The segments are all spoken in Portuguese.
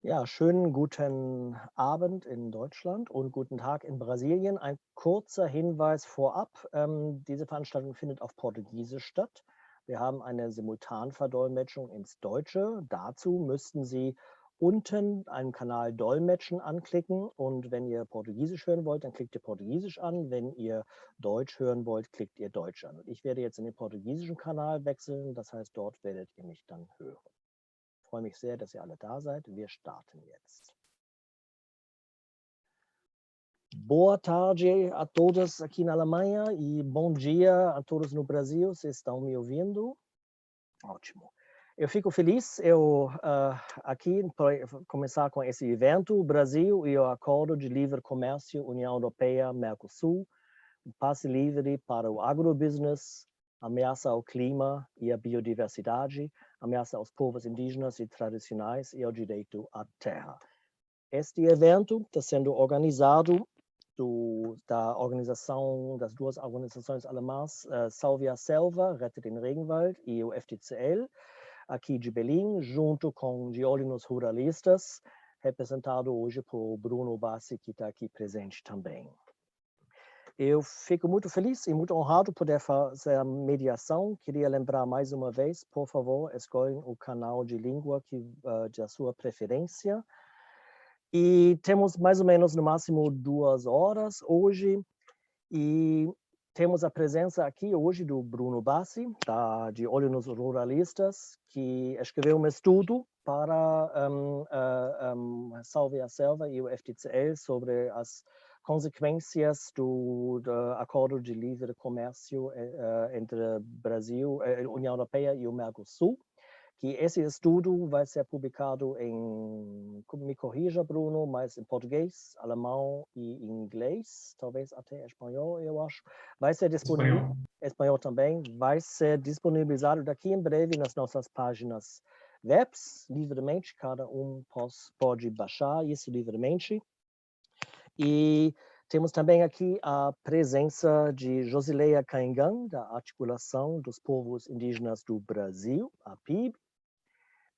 Ja, schönen guten Abend in Deutschland und guten Tag in Brasilien. Ein kurzer Hinweis vorab. Diese Veranstaltung findet auf Portugiesisch statt. Wir haben eine Simultanverdolmetschung ins Deutsche. Dazu müssten Sie unten einen Kanal Dolmetschen anklicken und wenn ihr Portugiesisch hören wollt, dann klickt ihr Portugiesisch an. Wenn ihr Deutsch hören wollt, klickt ihr Deutsch an. Und ich werde jetzt in den portugiesischen Kanal wechseln, das heißt, dort werdet ihr mich dann hören. Ich freue mich sehr, dass ihr alle da seid. Wir starten jetzt. Boa tarde a todos aqui na Alemanha e bom dia a todos no Brasil. Vocês estão me ouvindo? Ótimo. Eu fico feliz aqui para começar com esse evento, o Brasil e o Acordo de Livre Comércio União Europeia-Mercosul, um passe livre para o agrobusiness, ameaça ao clima e à biodiversidade, ameaça aos povos indígenas e tradicionais e ao direito à terra. Este evento está sendo organizado das duas organizações alemãs, Salve a Selva, Rette den Regenwald e o FTCL, aqui de Berlim, junto com De Olho nos Ruralistas, representado hoje por Bruno Bassi, que está aqui presente também. Eu fico muito feliz e muito honrado por poder fazer a mediação. Queria lembrar mais uma vez, por favor, escolhem o canal de língua da sua preferência. E temos mais ou menos, no máximo, 2 horas hoje. E temos a presença aqui hoje do Bruno Bassi, de Olho nos Ruralistas, que escreveu um estudo para Salve a Selva e o FTCL sobre as consequências do Acordo de Livre Comércio entre Brasil, União Europeia e o Mercosul. Que esse estudo vai ser publicado me corrija, Bruno, mas em português, alemão e inglês, talvez até espanhol, eu acho. Vai ser disponível, espanhol também, vai ser disponibilizado daqui em breve nas nossas páginas webs, livremente, cada um pode baixar isso livremente. E temos também aqui a presença de Josileia Caingan, da Articulação dos Povos Indígenas do Brasil, a PIB.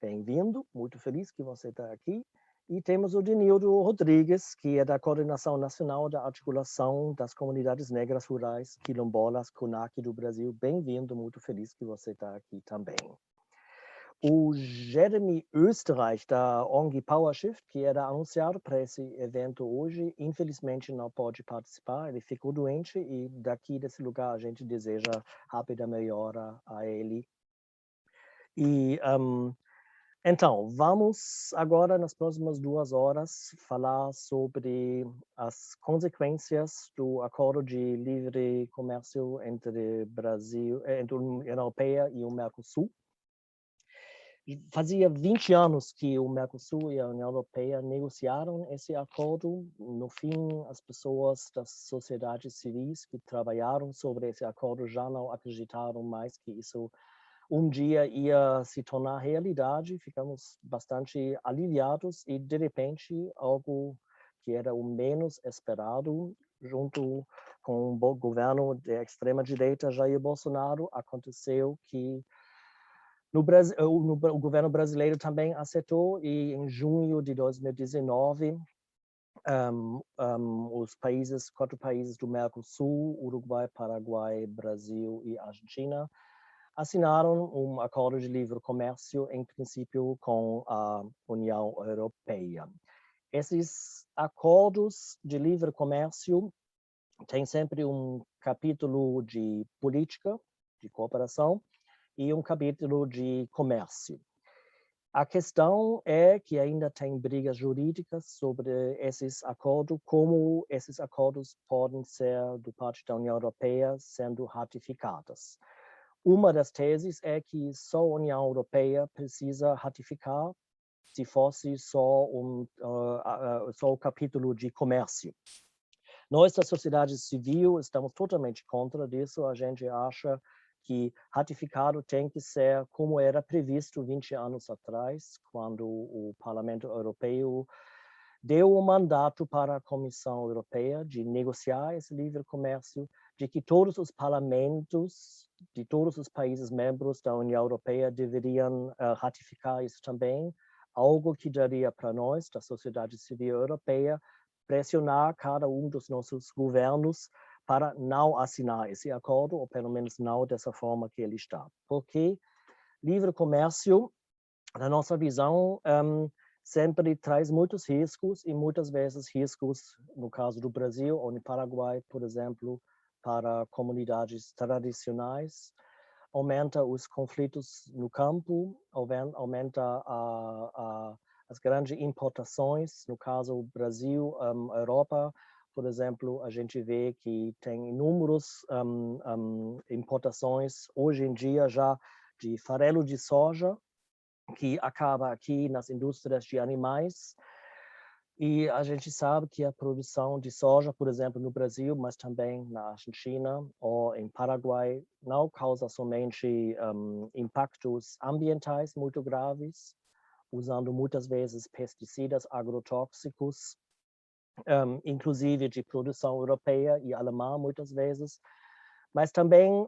Bem-vindo, muito feliz que você está aqui. E temos o Denildo Rodrigues, que é da Coordenação Nacional da Articulação das Comunidades Negras Rurais Quilombolas, CONAC do Brasil. Bem-vindo, muito feliz que você está aqui também. O Jeremy Österreich, da ONG PowerShift, que era anunciado para esse evento hoje, infelizmente não pode participar, ele ficou doente e daqui desse lugar a gente deseja rápida melhora a ele. E então, vamos agora, nas próximas 2 horas, falar sobre as consequências do Acordo de Livre Comércio entre entre a União Europeia e o Mercosul. Fazia 20 anos que o Mercosul e a União Europeia negociaram esse acordo. No fim, as pessoas das sociedades civis que trabalharam sobre esse acordo já não acreditaram mais que isso dia ia se tornar realidade. Ficamos bastante aliviados e, de repente, algo que era o menos esperado, junto com o governo da extrema-direita Jair Bolsonaro, aconteceu que no Brasil, o governo brasileiro também aceitou e, em junho de 2019, os 4 países do Mercosul, Uruguai, Paraguai, Brasil e Argentina, assinaram um acordo de livre comércio, em princípio, com a União Europeia. Esses acordos de livre comércio têm sempre um capítulo de política, de cooperação, e um capítulo de comércio. A questão é que ainda tem brigas jurídicas sobre esses acordos, como esses acordos podem ser, do parte da União Europeia, sendo ratificados. Uma das teses é que só a União Europeia precisa ratificar se fosse só o capítulo de comércio. Nós, da sociedade civil, estamos totalmente contra isso. A gente acha que ratificado tem que ser como era previsto 20 anos atrás, quando o Parlamento Europeu deu o mandato para a Comissão Europeia de negociar esse livre comércio, de que todos os parlamentos de todos os países membros da União Europeia deveriam ratificar isso também. algo que daria para nós, da sociedade civil europeia, pressionar cada dos nossos governos para não assinar esse acordo, ou pelo menos não dessa forma que ele está. Porque livre comércio, na nossa visão, sempre traz muitos riscos e muitas vezes riscos, no caso do Brasil ou no Paraguai, por exemplo, para comunidades tradicionais, aumenta os conflitos no campo, aumenta as grandes importações, no caso Brasil, Europa, por exemplo, a gente vê que tem inúmeras importações hoje em dia já de farelo de soja, que acaba aqui nas indústrias de animais. E a gente sabe que a produção de soja, por exemplo, no Brasil, mas também na Argentina ou em Paraguai, não causa somente impactos ambientais muito graves, usando muitas vezes pesticidas agrotóxicos, inclusive de produção europeia e alemã, muitas vezes, mas também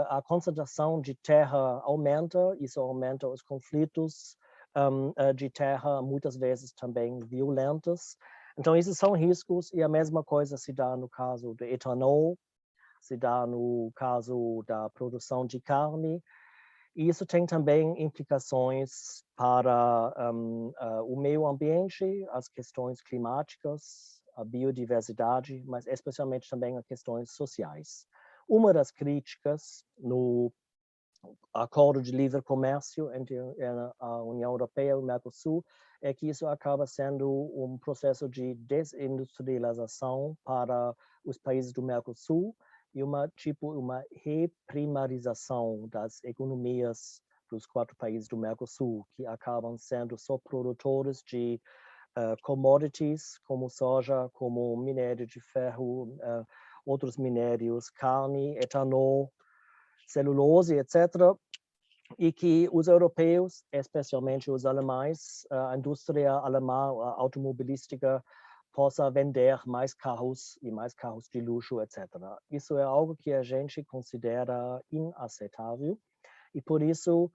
a concentração de terra aumenta, isso aumenta os conflitos de terra, muitas vezes também violentos. Então, esses são riscos, e a mesma coisa se dá no caso do etanol, se dá no caso da produção de carne, e isso tem também implicações para o meio ambiente, as questões climáticas, a biodiversidade, mas especialmente também as questões sociais. Uma das críticas no acordo de livre comércio entre a União Europeia e o Mercosul é que isso acaba sendo um processo de desindustrialização para os países do Mercosul e uma reprimarização das economias dos 4 países do Mercosul, que acabam sendo só produtores de commodities, como soja, como minério de ferro, outros minérios, carne, etanol, celulose, etc., e que os europeus, especialmente os alemães, a indústria alemã, a automobilística, possa vender mais carros e mais carros de luxo, etc. Isso é algo que a gente considera inaceitável, e por isso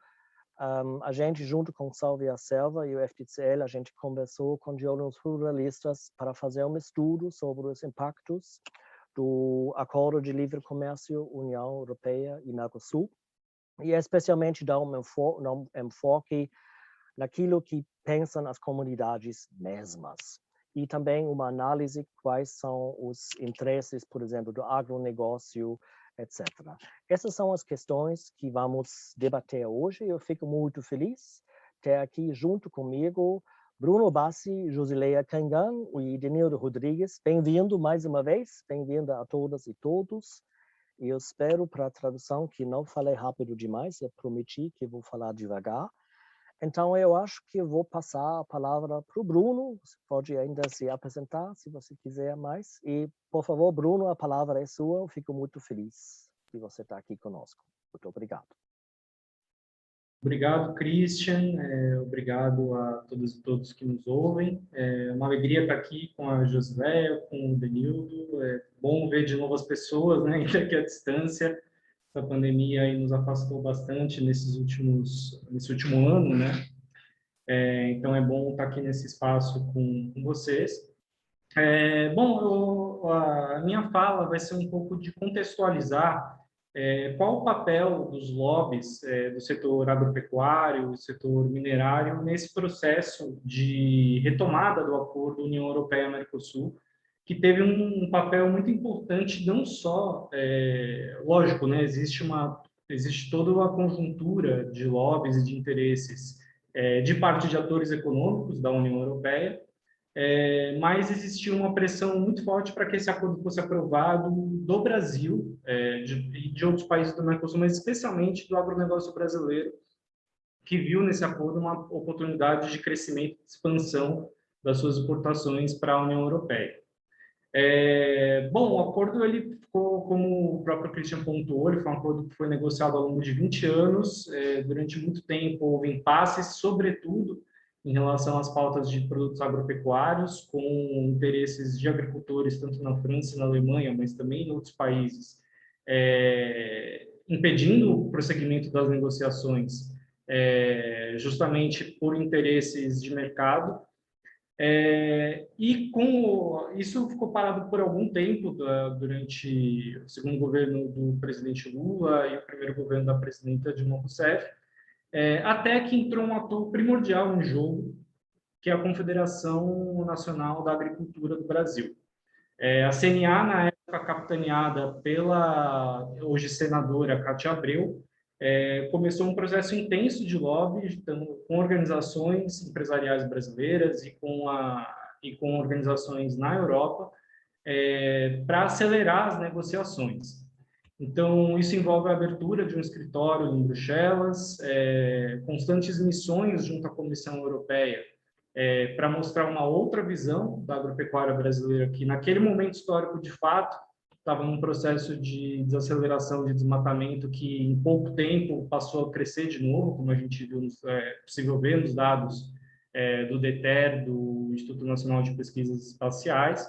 a gente, junto com Salve a Selva e o FTCL, a gente conversou com geólogos ruralistas para fazer um estudo sobre os impactos do Acordo de Livre Comércio União Europeia e Mercosul, e especialmente dar um enfoque naquilo que pensam as comunidades mesmas. E também uma análise quais são os interesses, por exemplo, do agronegócio, etc. Essas são as questões que vamos debater hoje. Eu fico muito feliz de ter aqui junto comigo Bruno Bassi, Josileia Kangan e Denildo Rodrigues. Bem-vindo mais uma vez, bem-vinda a todas e todos. E eu espero, para a tradução, que não falei rápido demais, eu prometi que vou falar devagar. Então, eu acho que eu vou passar a palavra para o Bruno. Você pode ainda se apresentar, se você quiser mais. E, por favor, Bruno, a palavra é sua. Eu fico muito feliz que você está aqui conosco. Muito obrigado. Obrigado, Christian. Obrigado a todos e todos que nos ouvem. É uma alegria estar aqui com a Josileia, com o Denildo. É bom ver de novo as pessoas, né, ainda que à distância. A pandemia aí nos afastou bastante nesse último ano, né? Então é bom estar aqui nesse espaço com vocês. A minha fala vai ser um pouco de contextualizar qual o papel dos lobbies do setor agropecuário, do setor minerário, nesse processo de retomada do acordo União Europeia-Mercosul, que teve um papel muito importante, não só, lógico, né, existe toda uma conjuntura de lobbies e de interesses de parte de atores econômicos da União Europeia, mas existia uma pressão muito forte para que esse acordo fosse aprovado do Brasil e de outros países do Mercosul, mas especialmente do agronegócio brasileiro, que viu nesse acordo uma oportunidade de crescimento e expansão das suas exportações para a União Europeia. O acordo ele ficou, como o próprio Christian pontuou, ele foi um acordo que foi negociado ao longo de 20 anos. Durante muito tempo houve impasses, sobretudo em relação às pautas de produtos agropecuários, com interesses de agricultores, tanto na França e na Alemanha, mas também em outros países, impedindo o prosseguimento das negociações justamente por interesses de mercado. E isso ficou parado por algum tempo durante o segundo governo do presidente Lula e o primeiro governo da presidenta Dilma Rousseff, até que entrou um ator primordial no jogo, que é a Confederação Nacional da Agricultura do Brasil. A CNA, na época capitaneada pela hoje senadora Cátia Abreu, começou um processo intenso de lobby com organizações empresariais brasileiras e com organizações na Europa para acelerar as negociações. Então, isso envolve a abertura de um escritório em Bruxelas, constantes missões junto à Comissão Europeia para mostrar uma outra visão da agropecuária brasileira, que naquele momento histórico, de fato, estava num processo de desaceleração de desmatamento que, em pouco tempo, passou a crescer de novo, como a gente viu, possível ver nos dados do DETER, do Instituto Nacional de Pesquisas Espaciais,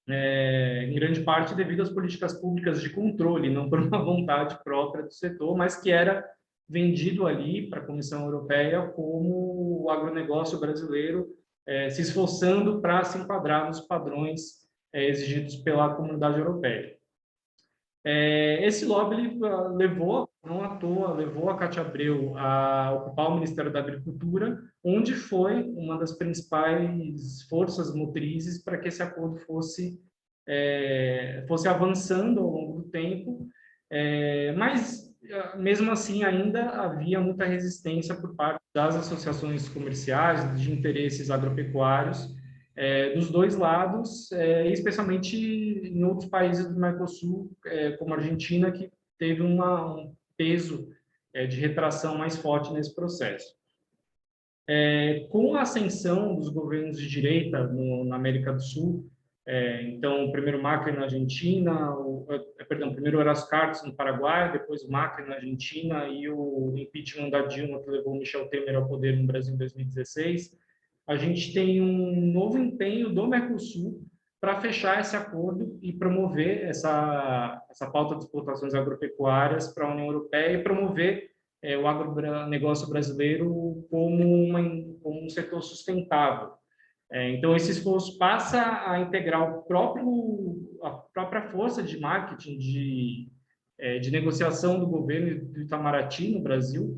em grande parte devido às políticas públicas de controle, não por uma vontade própria do setor, mas que era vendido ali para a Comissão Europeia como o agronegócio brasileiro se esforçando para se enquadrar nos padrões exigidos pela Comunidade Europeia. Esse lobby levou, não à toa, levou a Cátia Abreu a ocupar o Ministério da Agricultura, onde foi uma das principais forças motrizes para que esse acordo fosse avançando ao longo do tempo, mas mesmo assim ainda havia muita resistência por parte das associações comerciais, de interesses agropecuários, dos dois lados, especialmente em outros países do Mercosul, como a Argentina, que teve um peso de retração mais forte nesse processo. Com a ascensão dos governos de direita na América do Sul, então, o primeiro Macri na Argentina, primeiro Horácio Cartes no Paraguai, depois o Macri na Argentina e o impeachment da Dilma, que levou o Michel Temer ao poder no Brasil em 2016, a gente tem um novo empenho do Mercosul para fechar esse acordo e promover essa pauta de exportações agropecuárias para a União Europeia e promover o agronegócio brasileiro como um setor sustentável. Então, esse esforço passa a integrar a própria força de marketing, de negociação do governo do Itamaraty no Brasil,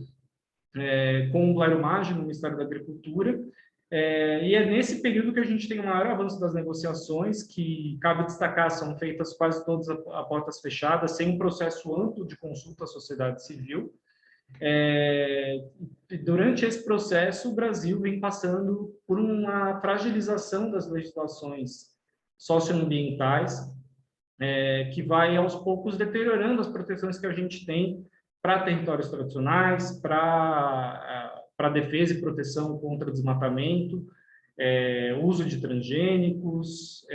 com o Blairo Maggi no Ministério da Agricultura, e é nesse período que a gente tem o maior avanço das negociações, que, cabe destacar, são feitas quase todas a portas fechadas, sem um processo amplo de consulta à sociedade civil. Durante esse processo, o Brasil vem passando por uma fragilização das legislações socioambientais, que vai, aos poucos, deteriorando as proteções que a gente tem para territórios tradicionais, para defesa e proteção contra desmatamento, uso de transgênicos,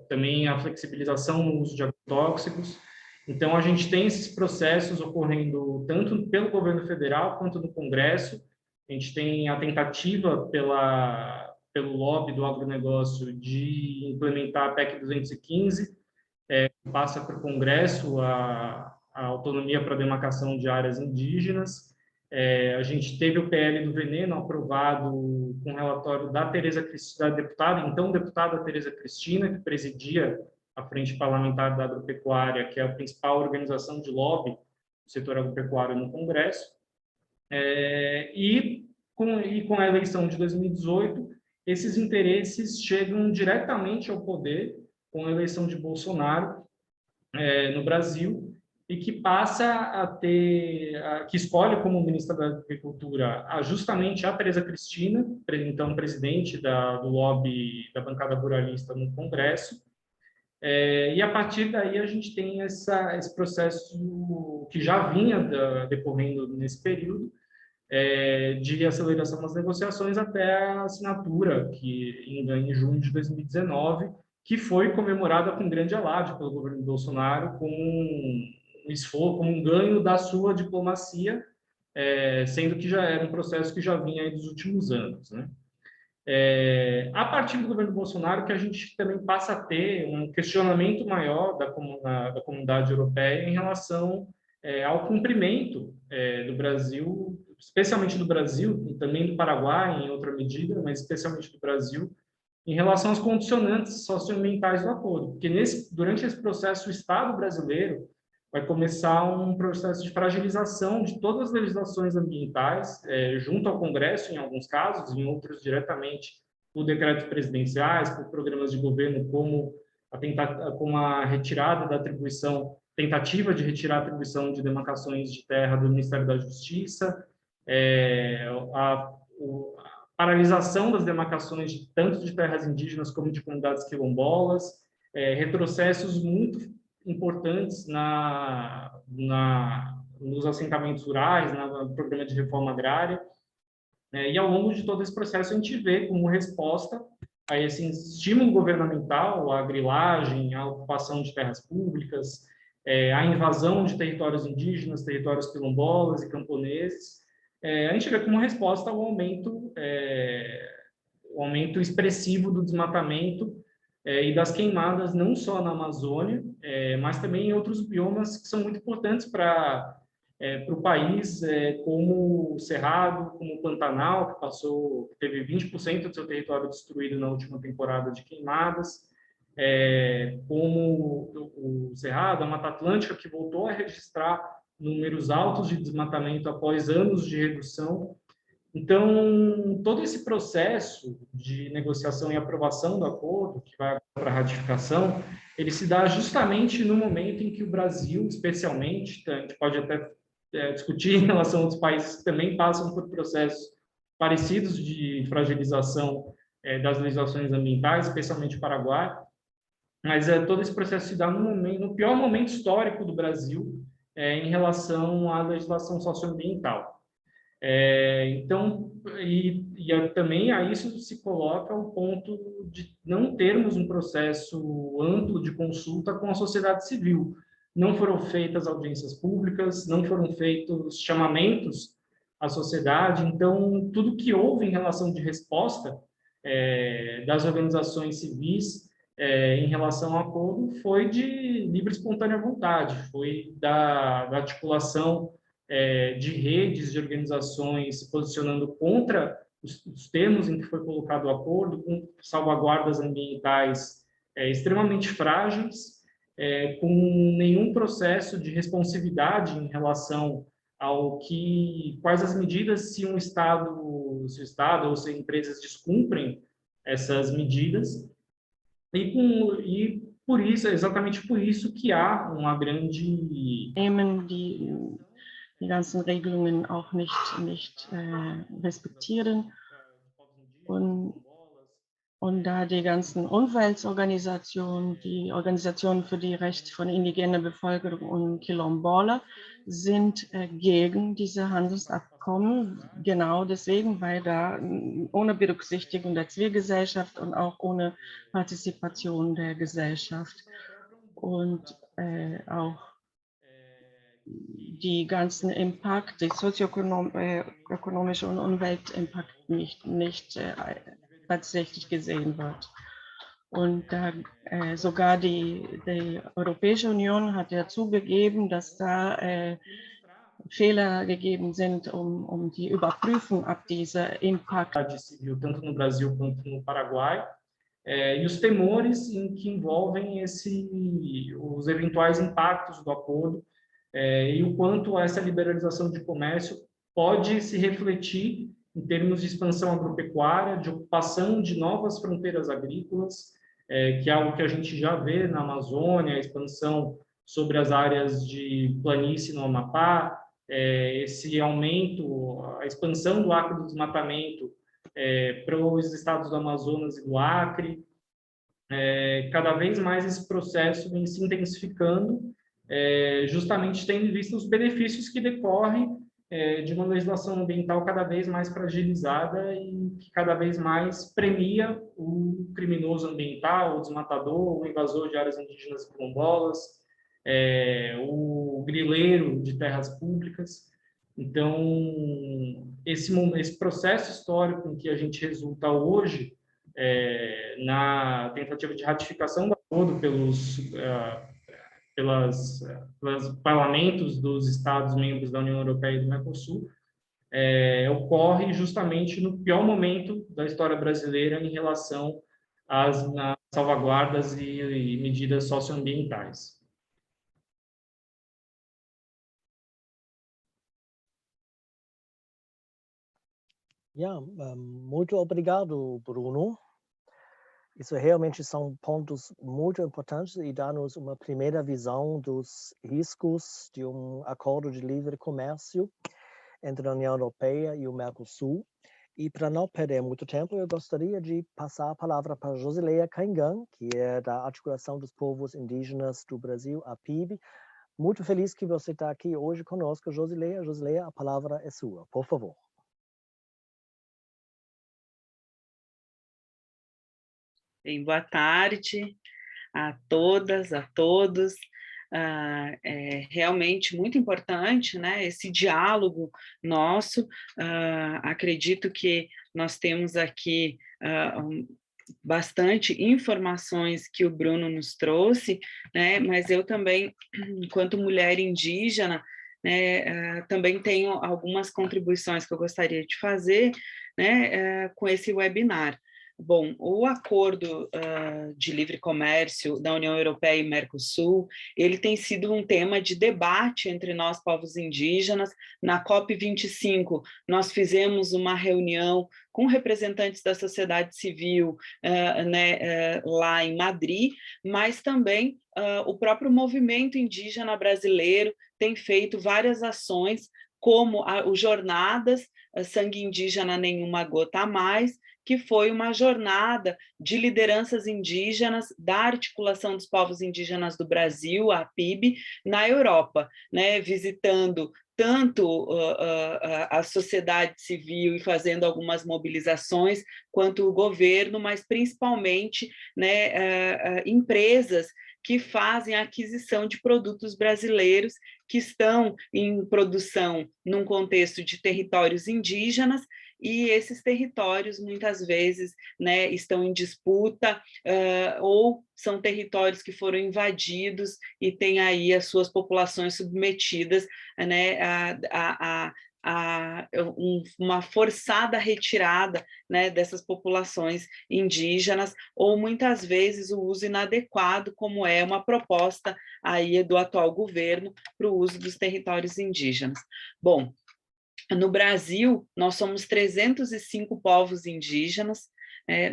também a flexibilização no uso de agrotóxicos. Então, a gente tem esses processos ocorrendo tanto pelo governo federal quanto no Congresso. A gente tem a tentativa pelo lobby do agronegócio de implementar a PEC 215, que passa para o Congresso a autonomia para demarcação de áreas indígenas. A gente teve o PL do veneno aprovado com relatório da deputada Tereza Cristina, que presidia a Frente Parlamentar da Agropecuária, que é a principal organização de lobby do setor agropecuário no Congresso. E com a eleição de 2018, esses interesses chegam diretamente ao poder com a eleição de Bolsonaro no Brasil, e que passa a que escolhe como ministra da Agricultura justamente a Tereza Cristina, então presidente do lobby da bancada ruralista no Congresso. E a partir daí a gente tem esse processo que já vinha decorrendo nesse período, de aceleração das negociações até a assinatura, em junho de 2019, que foi comemorada com grande alarde pelo governo Bolsonaro, com um ganho da sua diplomacia, sendo que já era um processo que já vinha aí dos últimos anos, né? A partir do governo Bolsonaro, que a gente também passa a ter um questionamento maior da comunidade europeia em relação ao cumprimento do Brasil, especialmente do Brasil, e também do Paraguai, em outra medida, mas especialmente do Brasil, em relação às condicionantes socioambientais do acordo. Porque durante esse processo, o Estado brasileiro vai começar um processo de fragilização de todas as legislações ambientais, junto ao Congresso, em alguns casos, em outros diretamente por decretos presidenciais, por programas de governo, como a retirada da atribuição, tentativa de retirar a atribuição de demarcações de terra do Ministério da Justiça, a paralisação das demarcações tanto de terras indígenas como de comunidades quilombolas, retrocessos muito importantes nos assentamentos rurais, no programa de reforma agrária, e ao longo de todo esse processo a gente vê como resposta a esse estímulo governamental, a grilagem, a ocupação de terras públicas, a invasão de territórios indígenas, territórios quilombolas e camponeses, a gente vê como resposta ao aumento expressivo do desmatamento e das queimadas, não só na Amazônia, mas também em outros biomas que são muito importantes para o país, como o Cerrado, como o Pantanal, que teve 20% do seu território destruído na última temporada de queimadas, como o Cerrado, a Mata Atlântica, que voltou a registrar números altos de desmatamento após anos de redução. Então, todo esse processo de negociação e aprovação do acordo, que vai para a ratificação, ele se dá justamente no momento em que o Brasil, especialmente, a gente pode até discutir em relação a outros países que também passam por processos parecidos de fragilização das legislações ambientais, especialmente o Paraguai, mas todo esse processo se dá no pior momento histórico do Brasil, em relação à legislação socioambiental. Então, também a isso se coloca o ponto de não termos um processo amplo de consulta com a sociedade civil. Não foram feitas audiências públicas, não foram feitos chamamentos à sociedade, então, tudo que houve em relação de resposta das organizações civis em relação ao acordo foi de livre e espontânea vontade, foi da articulação de redes de organizações se posicionando contra os termos em que foi colocado o acordo, com salvaguardas ambientais extremamente frágeis, com nenhum processo de responsividade em relação quais as medidas se o Estado ou se empresas descumprem essas medidas, e por isso, exatamente por isso que há uma grande... Die ganzen Regelungen auch nicht respektieren. Und da die ganzen Umweltorganisationen, die Organisationen für die Rechte von indigener Bevölkerung und Quilombola sind gegen diese Handelsabkommen, genau deswegen, weil da ohne Berücksichtigung der Zivilgesellschaft und auch ohne Partizipation der Gesellschaft und auch die ganzen Impact, die sozioökonomische und Umweltimpact nicht tatsächlich gesehen wird. Und sogar die Europäische Union hat ja zugegeben, dass da Fehler gegeben sind, die Überprüfung ab dieser Impact. Tanto no Brasil quanto no Paraguai, e os temores que envolvem os eventuais impactos do acordo, e o quanto essa liberalização de comércio pode se refletir em termos de expansão agropecuária, de ocupação de novas fronteiras agrícolas, que é algo que a gente já vê na Amazônia, a expansão sobre as áreas de planície no Amapá, esse aumento, a expansão do arco do desmatamento para os estados do Amazonas e do Acre. Cada vez mais esse processo vem se intensificando, justamente tendo em vista os benefícios que decorrem de uma legislação ambiental cada vez mais fragilizada e que cada vez mais premia o criminoso ambiental, o desmatador, o invasor de áreas indígenas e quilombolas, o grileiro de terras públicas. Então, esse processo histórico em que a gente resulta hoje, na tentativa de ratificação do acordo pelos parlamentos dos Estados-membros da União Europeia e do Mercosul, ocorre justamente no pior momento da história brasileira em relação às salvaguardas e medidas socioambientais. Muito obrigado, Bruno. Isso realmente são pontos muito importantes e dá-nos uma primeira visão dos riscos de um acordo de livre comércio entre a União Europeia e o Mercosul. E para não perder muito tempo, eu gostaria de passar a palavra para Josileia Caingan, que é da Articulação dos Povos Indígenas do Brasil, a PIB. Muito feliz que você está aqui hoje conosco, Josileia. Josileia, a palavra é sua, por favor. Bem, boa tarde a todas, a todos. É realmente muito importante, né, esse diálogo nosso. Acredito que nós temos aqui bastante informações que o Bruno nos trouxe, né, mas eu também, enquanto mulher indígena, né, também tenho algumas contribuições que eu gostaria de fazer, né, com esse webinar. Bom, o acordo de livre comércio da União Europeia e Mercosul, ele tem sido um tema de debate entre nós, povos indígenas. Na COP25, nós fizemos uma reunião com representantes da sociedade civil lá em Madrid, mas também o próprio movimento indígena brasileiro tem feito várias ações, como os Jornadas Sangue Indígena Nenhuma Gota a Mais, que foi uma jornada de lideranças indígenas da Articulação dos Povos Indígenas do Brasil, a PIB, na Europa, né, visitando tanto a sociedade civil e fazendo algumas mobilizações, quanto o governo, mas principalmente, né, empresas que fazem a aquisição de produtos brasileiros que estão em produção num contexto de territórios indígenas, e esses territórios, muitas vezes, né, estão em disputa, ou são territórios que foram invadidos e têm aí as suas populações submetidas, né, uma forçada retirada, né, dessas populações indígenas, ou muitas vezes o uso inadequado, como é uma proposta aí do atual governo para o uso dos territórios indígenas. Bom, no Brasil, nós somos 305 povos indígenas,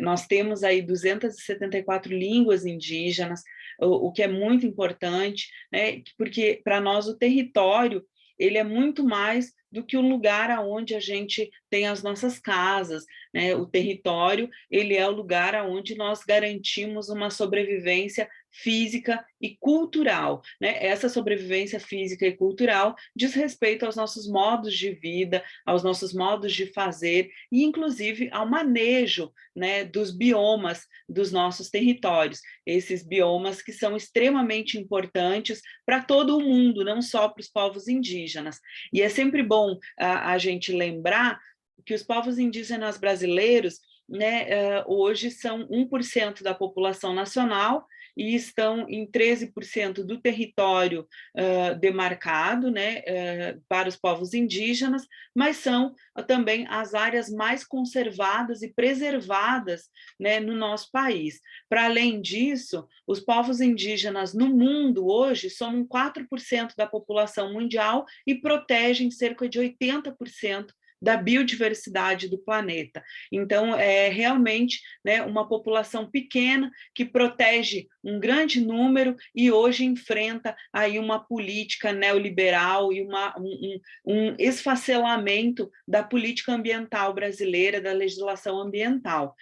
nós temos aí 274 línguas indígenas, o que é muito importante, né, porque para nós o território ele é muito mais do que um lugar onde a gente tem as nossas casas, né? O território ele é o lugar onde nós garantimos uma sobrevivência física e cultural, né? Essa sobrevivência física e cultural diz respeito aos nossos modos de vida, aos nossos modos de fazer e, inclusive, ao manejo, né, dos biomas dos nossos territórios. Esses biomas que são extremamente importantes para todo o mundo, não só para os povos indígenas. E é sempre bom a gente lembrar que os povos indígenas brasileiros, né, hoje são 1% da população nacional e estão em 13% do território demarcado, né, para os povos indígenas, mas são também as áreas mais conservadas e preservadas, né, no nosso país. Para além disso, os povos indígenas no mundo hoje somam 4% da população mundial e protegem cerca de 80% da biodiversidade do planeta. Então, é realmente, né, uma população pequena que protege um grande número e hoje enfrenta aí uma política neoliberal e um esfacelamento da política ambiental brasileira, da legislação ambiental.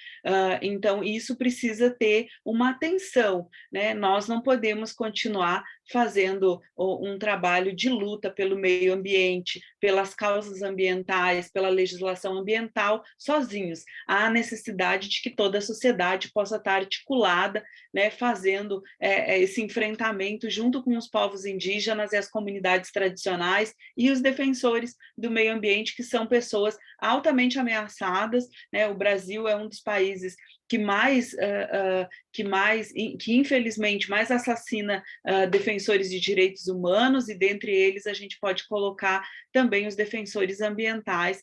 Então, isso precisa ter uma atenção, né? Nós não podemos continuar fazendo um trabalho de luta pelo meio ambiente, pelas causas ambientais, pela legislação ambiental, sozinhos. Há necessidade de que toda a sociedade possa estar articulada, né, fazendo esse enfrentamento junto com os povos indígenas e as comunidades tradicionais e os defensores do meio ambiente, que são pessoas altamente ameaçadas, né? O Brasil é um dos países que infelizmente mais assassina defensores de direitos humanos, e dentre eles a gente pode colocar também os defensores ambientais,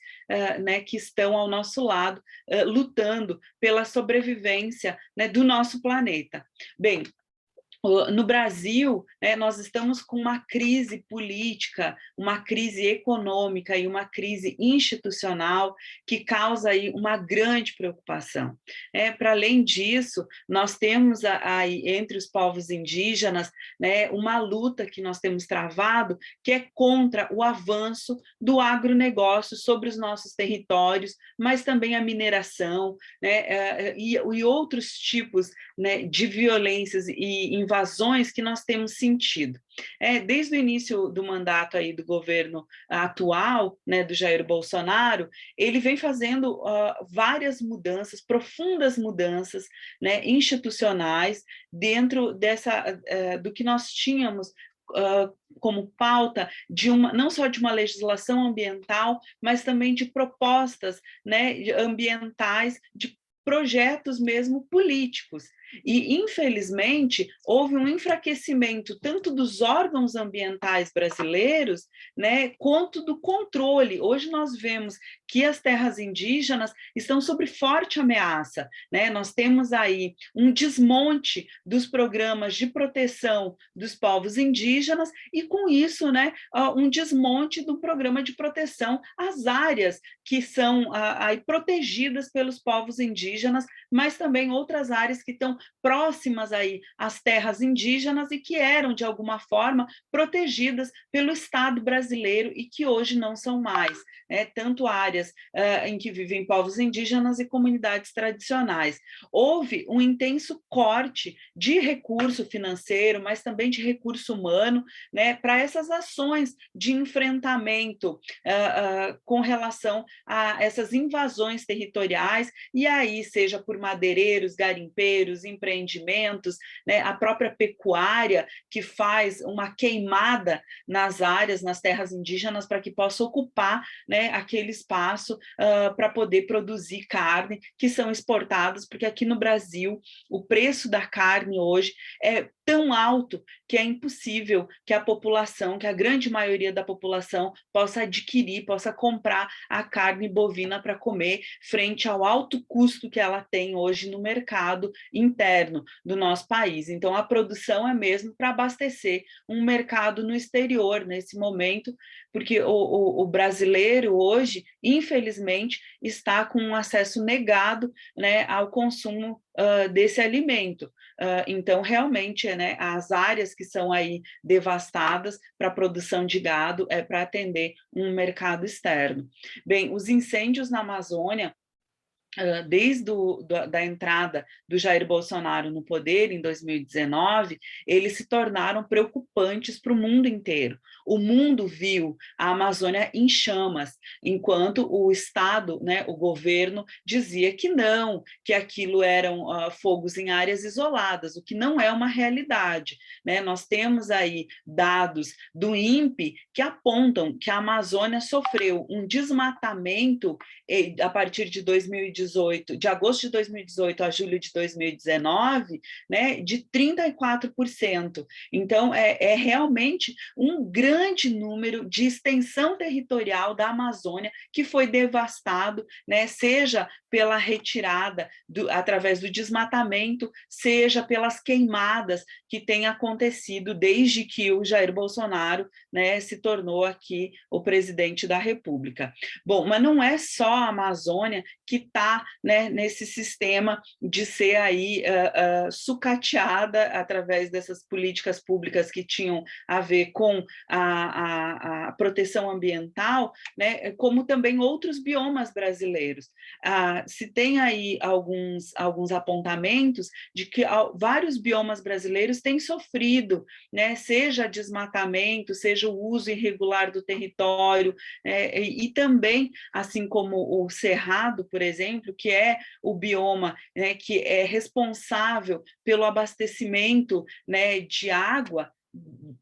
né, que estão ao nosso lado, lutando pela sobrevivência, né, do nosso planeta. Bem, no Brasil, né, nós estamos com uma crise política, uma crise econômica e uma crise institucional que causa aí uma grande preocupação. Para além disso, nós temos aí entre os povos indígenas, né, uma luta que nós temos travado, que é contra o avanço do agronegócio sobre os nossos territórios, mas também a mineração, né, e outros tipos, né, de violências e invasões que nós temos sentido. Desde o início do mandato aí do governo atual, né, do Jair Bolsonaro, ele vem fazendo várias mudanças, profundas mudanças, né, institucionais, dentro do que nós tínhamos como pauta não só de uma legislação ambiental, mas também de propostas, né, ambientais, de projetos mesmo políticos. E, infelizmente, houve um enfraquecimento tanto dos órgãos ambientais brasileiros, né, quanto do controle. Hoje nós vemos que as terras indígenas estão sob forte ameaça, né? Nós temos aí um desmonte dos programas de proteção dos povos indígenas e, com isso, né, um desmonte do programa de proteção às áreas que são aí protegidas pelos povos indígenas, mas também outras áreas que estão próximas aí às terras indígenas e que eram, de alguma forma, protegidas pelo Estado brasileiro e que hoje não são mais, né? Tanto áreas em que vivem povos indígenas e comunidades tradicionais. Houve um intenso corte de recurso financeiro, mas também de recurso humano, né, para essas ações de enfrentamento com relação a essas invasões territoriais, e aí seja por madeireiros, garimpeiros, empreendimentos, né, a própria pecuária que faz uma queimada nas áreas, nas terras indígenas, para que possa ocupar, né, aquele espaço para poder produzir carne, que são exportadas, porque aqui no Brasil o preço da carne hoje é tão alto que é impossível que a população, que a grande maioria da população possa adquirir, possa comprar a carne bovina para comer, frente ao alto custo que ela tem hoje no mercado interno do nosso país. Então, a produção é mesmo para abastecer um mercado no exterior, nesse momento, porque o brasileiro hoje, infelizmente, está com um acesso negado, né, ao consumo desse alimento. Então, realmente, né, as áreas que são aí devastadas para a produção de gado é para atender um mercado externo. Bem, os incêndios na Amazônia, desde da entrada do Jair Bolsonaro no poder, em 2019, eles se tornaram preocupantes para o mundo inteiro. O mundo viu a Amazônia em chamas, enquanto o Estado, né, o governo, dizia que não, que aquilo eram fogos em áreas isoladas, o que não é uma realidade, né? Nós temos aí dados do INPE que apontam que a Amazônia sofreu um desmatamento a partir de 2018, de agosto de 2018 a julho de 2019, né, de 34%. Então, é realmente um grande número de extensão territorial da Amazônia que foi devastado, né, seja pela retirada através do desmatamento, seja pelas queimadas que têm acontecido desde que o Jair Bolsonaro, né, se tornou aqui o presidente da República. Bom, mas não é só a Amazônia que está, né, nesse sistema de ser aí sucateada através dessas políticas públicas que tinham a ver com a proteção ambiental, né, como também outros biomas brasileiros. Se tem aí alguns apontamentos de que vários biomas brasileiros têm sofrido, né, seja desmatamento, seja o uso irregular do território, e também, assim como o Cerrado, por exemplo, que é o bioma, né, que é responsável pelo abastecimento, né, de água,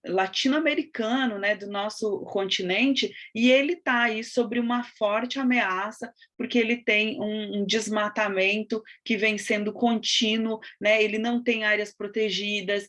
latino-americano, né, do nosso continente, e ele está aí sobre uma forte ameaça, porque ele tem um desmatamento que vem sendo contínuo, né, ele não tem áreas protegidas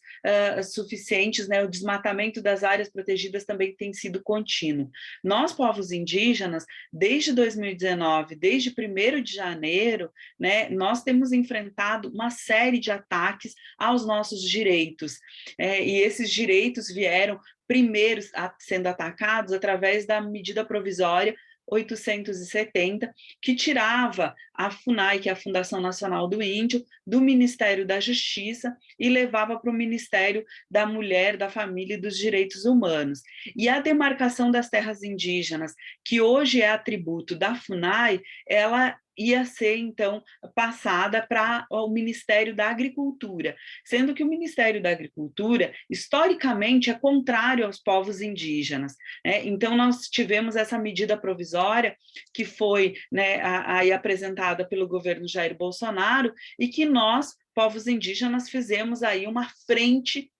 suficientes, né, o desmatamento das áreas protegidas também tem sido contínuo. Nós, povos indígenas, desde 2019, desde 1º de janeiro, né, nós temos enfrentado uma série de ataques aos nossos direitos, e esses direitos vieram primeiros sendo atacados através da medida provisória 870, que tirava a FUNAI, que é a Fundação Nacional do Índio, do Ministério da Justiça e levava para o Ministério da Mulher, da Família e dos Direitos Humanos. E a demarcação das terras indígenas, que hoje é atributo da FUNAI, ela ia ser, então, passada para o Ministério da Agricultura, sendo que o Ministério da Agricultura, historicamente, é contrário aos povos indígenas, né? Então, nós tivemos essa medida provisória que foi, né, aí apresentada pelo governo Jair Bolsonaro e que nós, povos indígenas, fizemos aí uma frente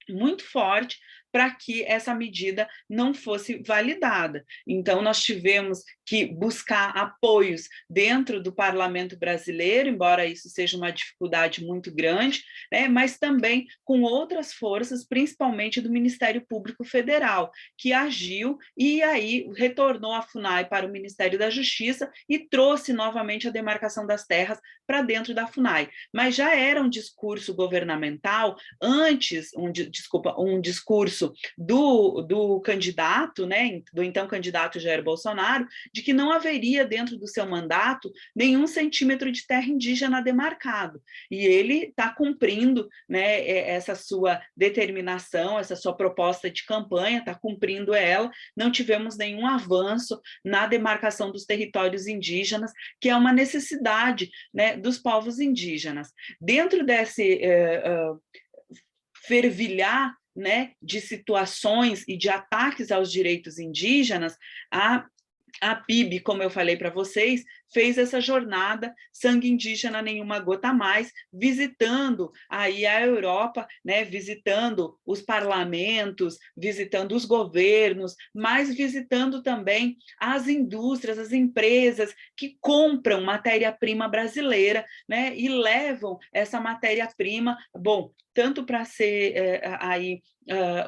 muito forte para que essa medida não fosse validada. Então, nós tivemos que buscar apoios dentro do parlamento brasileiro, embora isso seja uma dificuldade muito grande, né, mas também com outras forças, principalmente do Ministério Público Federal, que agiu e aí retornou a FUNAI para o Ministério da Justiça e trouxe novamente a demarcação das terras para dentro da FUNAI. Mas já era um discurso governamental antes, um discurso do candidato, né, do então candidato Jair Bolsonaro, de que não haveria dentro do seu mandato nenhum centímetro de terra indígena demarcado. E ele está cumprindo, né, essa sua determinação, essa sua proposta de campanha, está cumprindo ela. Não tivemos nenhum avanço na demarcação dos territórios indígenas, que é uma necessidade, né, dos povos indígenas. Dentro desse fervilhar, né, de situações e de ataques aos direitos indígenas, a PIB, como eu falei para vocês, fez essa jornada Sangue Indígena Nenhuma Gota a Mais, visitando aí a Europa, né, visitando os parlamentos, visitando os governos, mas visitando também as indústrias, as empresas que compram matéria-prima brasileira, né, e levam essa matéria-prima, bom, tanto para ser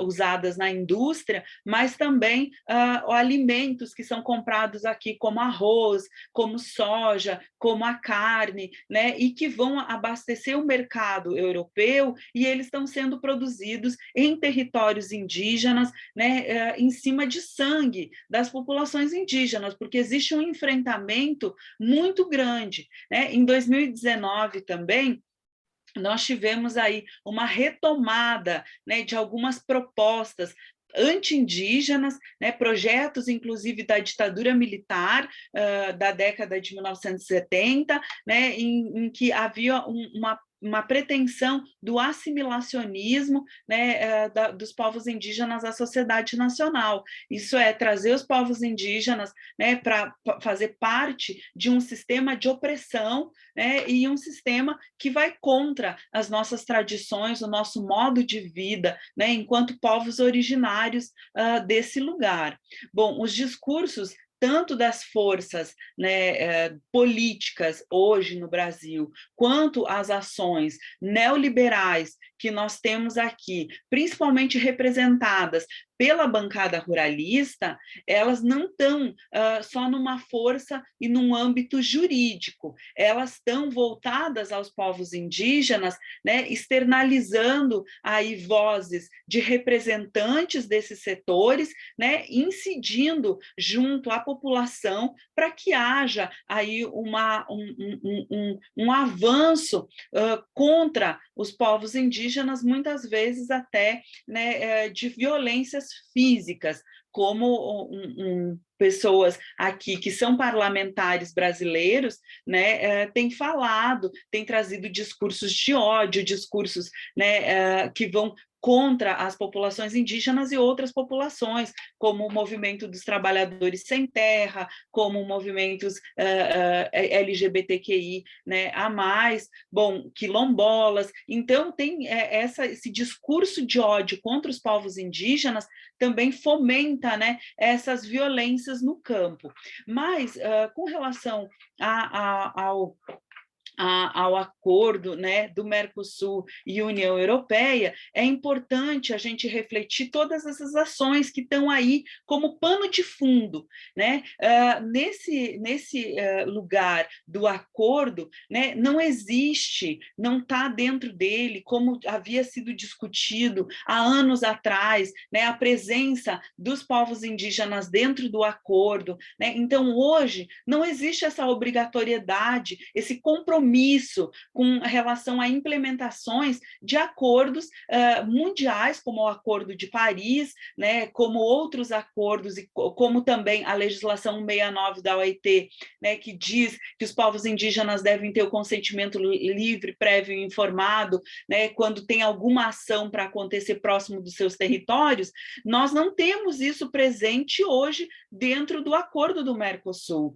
usadas na indústria, mas também alimentos que são comprados aqui, como arroz, como soja, como a carne, né, e que vão abastecer o mercado europeu, e eles estão sendo produzidos em territórios indígenas, né, em cima de sangue das populações indígenas, porque existe um enfrentamento muito grande, né? Em 2019 também, nós tivemos aí uma retomada, né, de algumas propostas anti-indígenas, né, projetos, inclusive, da ditadura militar da década de 1970, né, em que havia uma pretensão do assimilacionismo, né, dos povos indígenas à sociedade nacional. Isso é trazer os povos indígenas, né, para fazer parte de um sistema de opressão, né, e um sistema que vai contra as nossas tradições, o nosso modo de vida, né, enquanto povos originários desse lugar. Bom, os discursos tanto das forças, né, políticas hoje no Brasil, quanto as ações neoliberais que nós temos aqui, principalmente representadas pela bancada ruralista, elas não estão só numa força e num âmbito jurídico, elas estão voltadas aos povos indígenas, né, externalizando aí vozes de representantes desses setores, né, incidindo junto à população para que haja aí um avanço contra os povos indígenas, muitas vezes até, né, de violências físicas, como pessoas aqui que são parlamentares brasileiros, né, têm falado, têm trazido discursos de ódio, discursos, né, que vão contra as populações indígenas e outras populações, como o movimento dos trabalhadores sem terra, como movimentos LGBTQI, né, a mais, bom, quilombolas. Então, tem esse discurso de ódio contra os povos indígenas também fomenta, né, essas violências no campo. Mas, com relação ao acordo, né, do Mercosul e União Europeia, é importante a gente refletir todas essas ações que estão aí como pano de fundo, né? Nesse lugar do acordo, né, não existe, não está dentro dele, como havia sido discutido há anos atrás, né, a presença dos povos indígenas dentro do acordo, né? Então, hoje, não existe essa obrigatoriedade, esse compromisso com relação a implementações de acordos mundiais, como o Acordo de Paris, né, como outros acordos, e como também a legislação 169 da OIT, né, que diz que os povos indígenas devem ter o consentimento livre, prévio e informado, né, quando tem alguma ação para acontecer próximo dos seus territórios. Nós não temos isso presente hoje dentro do acordo do Mercosul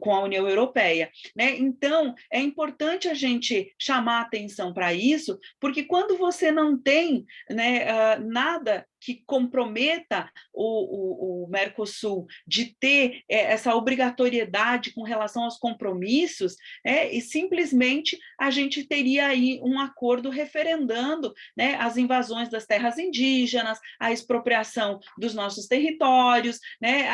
com a União Europeia, né? Então, é importante a gente chamar atenção para isso, porque quando você não tem, né, nada que comprometa o Mercosul de ter essa obrigatoriedade com relação aos compromissos, e simplesmente a gente teria aí um acordo referendando, né, as invasões das terras indígenas, a expropriação dos nossos territórios, né,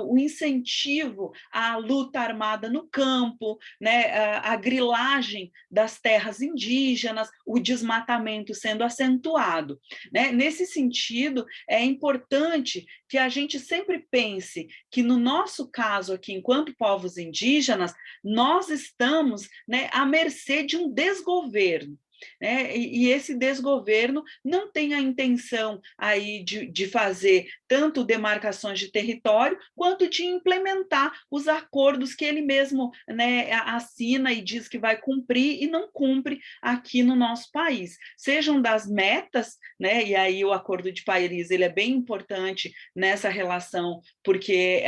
o incentivo à luta armada no campo, né, a grilagem das terras indígenas, o desmatamento sendo acentuado, né? Nesse sentido, é importante que a gente sempre pense que, no nosso caso aqui, enquanto povos indígenas, nós estamos, né, à mercê de um desgoverno. Né? E esse desgoverno não tem a intenção aí de fazer tanto demarcações de território, quanto de implementar os acordos que ele mesmo, né, assina e diz que vai cumprir e não cumpre aqui no nosso país. Sejam das metas, né, e aí o Acordo de Paris ele é bem importante nessa relação, porque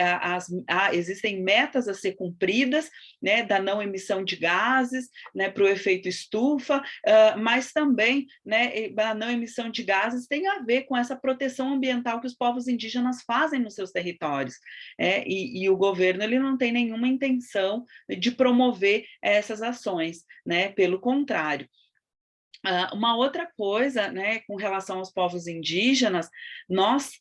existem metas a ser cumpridas, né, da não emissão de gases, né, para o efeito estufa, mas também, né, a não emissão de gases tem a ver com essa proteção ambiental que os povos indígenas fazem nos seus territórios. E o governo ele não tem nenhuma intenção de promover essas ações, né, pelo contrário. Uma outra coisa, né, com relação aos povos indígenas, nós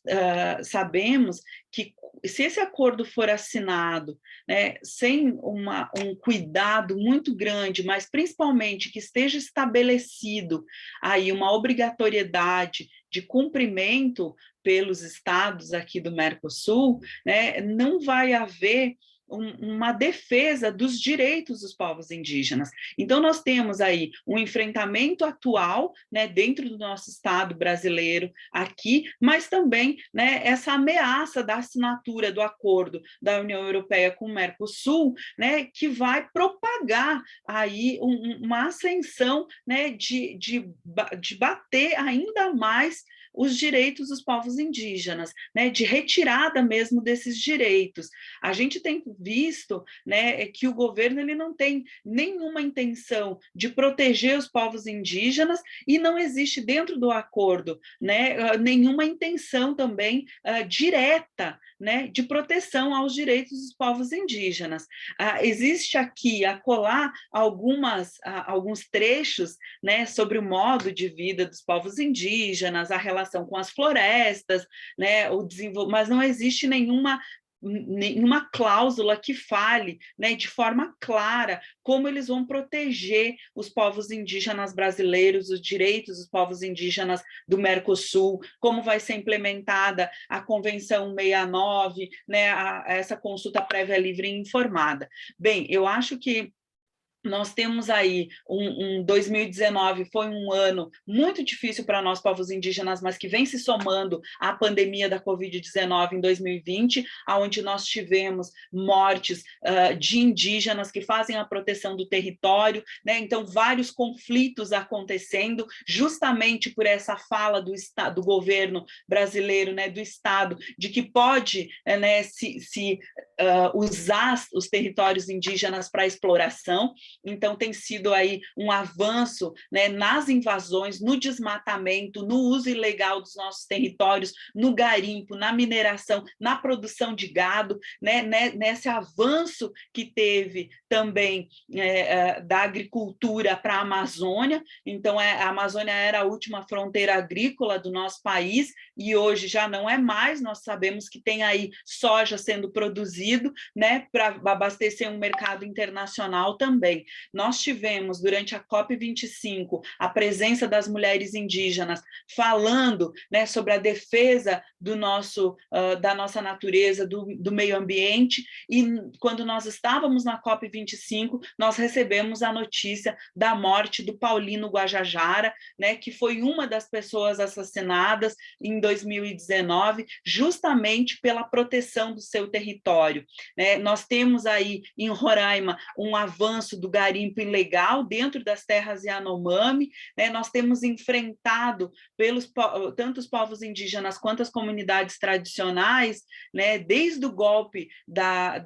sabemos que, se esse acordo for assinado, né, sem um cuidado muito grande, mas principalmente que esteja estabelecido aí uma obrigatoriedade de cumprimento pelos estados aqui do Mercosul, né, não vai haver uma defesa dos direitos dos povos indígenas. Então, nós temos aí um enfrentamento atual, né, dentro do nosso Estado brasileiro aqui, mas também, né, essa ameaça da assinatura do acordo da União Europeia com o Mercosul, né, que vai propagar aí uma ascensão, né, de bater ainda mais os direitos dos povos indígenas, né, de retirada mesmo desses direitos. A gente tem visto, né, que o governo ele não tem nenhuma intenção de proteger os povos indígenas e não existe dentro do acordo, né, nenhuma intenção também direta, né, de proteção aos direitos dos povos indígenas. Existe aqui, acolá, alguns trechos, né, sobre o modo de vida dos povos indígenas, a relação com as florestas, né, mas não existe nenhuma cláusula que fale, né, de forma clara como eles vão proteger os povos indígenas brasileiros, os direitos dos povos indígenas do Mercosul, como vai ser implementada a Convenção 69, né, essa consulta prévia livre e informada. Bem, eu acho que nós temos aí 2019 foi um ano muito difícil para nós, povos indígenas, mas que vem se somando à pandemia da Covid-19 em 2020, onde nós tivemos mortes de indígenas que fazem a proteção do território, né? Então, vários conflitos acontecendo, justamente por essa fala do governo brasileiro, né, do Estado, de que pode né, usar os territórios indígenas para exploração. Então, tem sido aí um avanço né, nas invasões, no desmatamento, no uso ilegal dos nossos territórios, no garimpo, na mineração, na produção de gado, né, nesse avanço que teve também da agricultura para a Amazônia. Então, a Amazônia era a última fronteira agrícola do nosso país e hoje já não é mais. Nós sabemos que tem aí soja sendo produzido né, para abastecer um mercado internacional também. Nós tivemos, durante a COP25, a presença das mulheres indígenas falando né, sobre a defesa da nossa natureza, do meio ambiente, e quando nós estávamos na COP25, nós recebemos a notícia da morte do Paulino Guajajara, né, que foi uma das pessoas assassinadas em 2019, justamente pela proteção do seu território. Né? Nós temos aí em Roraima um avanço do garimpo ilegal dentro das terras Yanomami, né? Nós temos enfrentado tanto os povos indígenas quanto as comunidades tradicionais, né? Desde o golpe da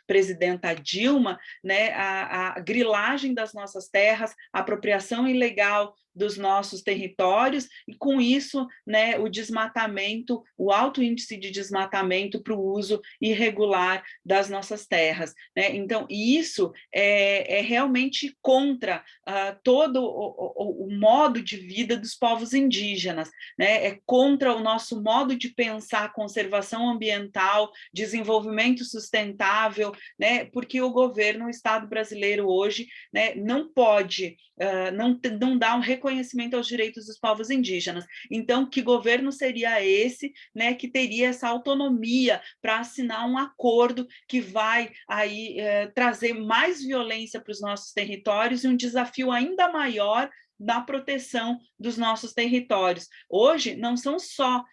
presidenta Dilma, né? A grilagem das nossas terras, a apropriação ilegal dos nossos territórios, e com isso, né, o desmatamento, o alto índice de desmatamento para o uso irregular das nossas terras. Né? Então, isso é realmente contra todo o modo de vida dos povos indígenas, né? É contra o nosso modo de pensar conservação ambiental, desenvolvimento sustentável, né? Porque o governo, o Estado brasileiro hoje, né, não pode, não dá um reconhecimento aos direitos dos povos indígenas. Então, que governo seria esse, né, que teria essa autonomia para assinar um acordo que vai aí trazer mais violência para os nossos territórios e um desafio ainda maior na proteção dos nossos territórios. Hoje, não são só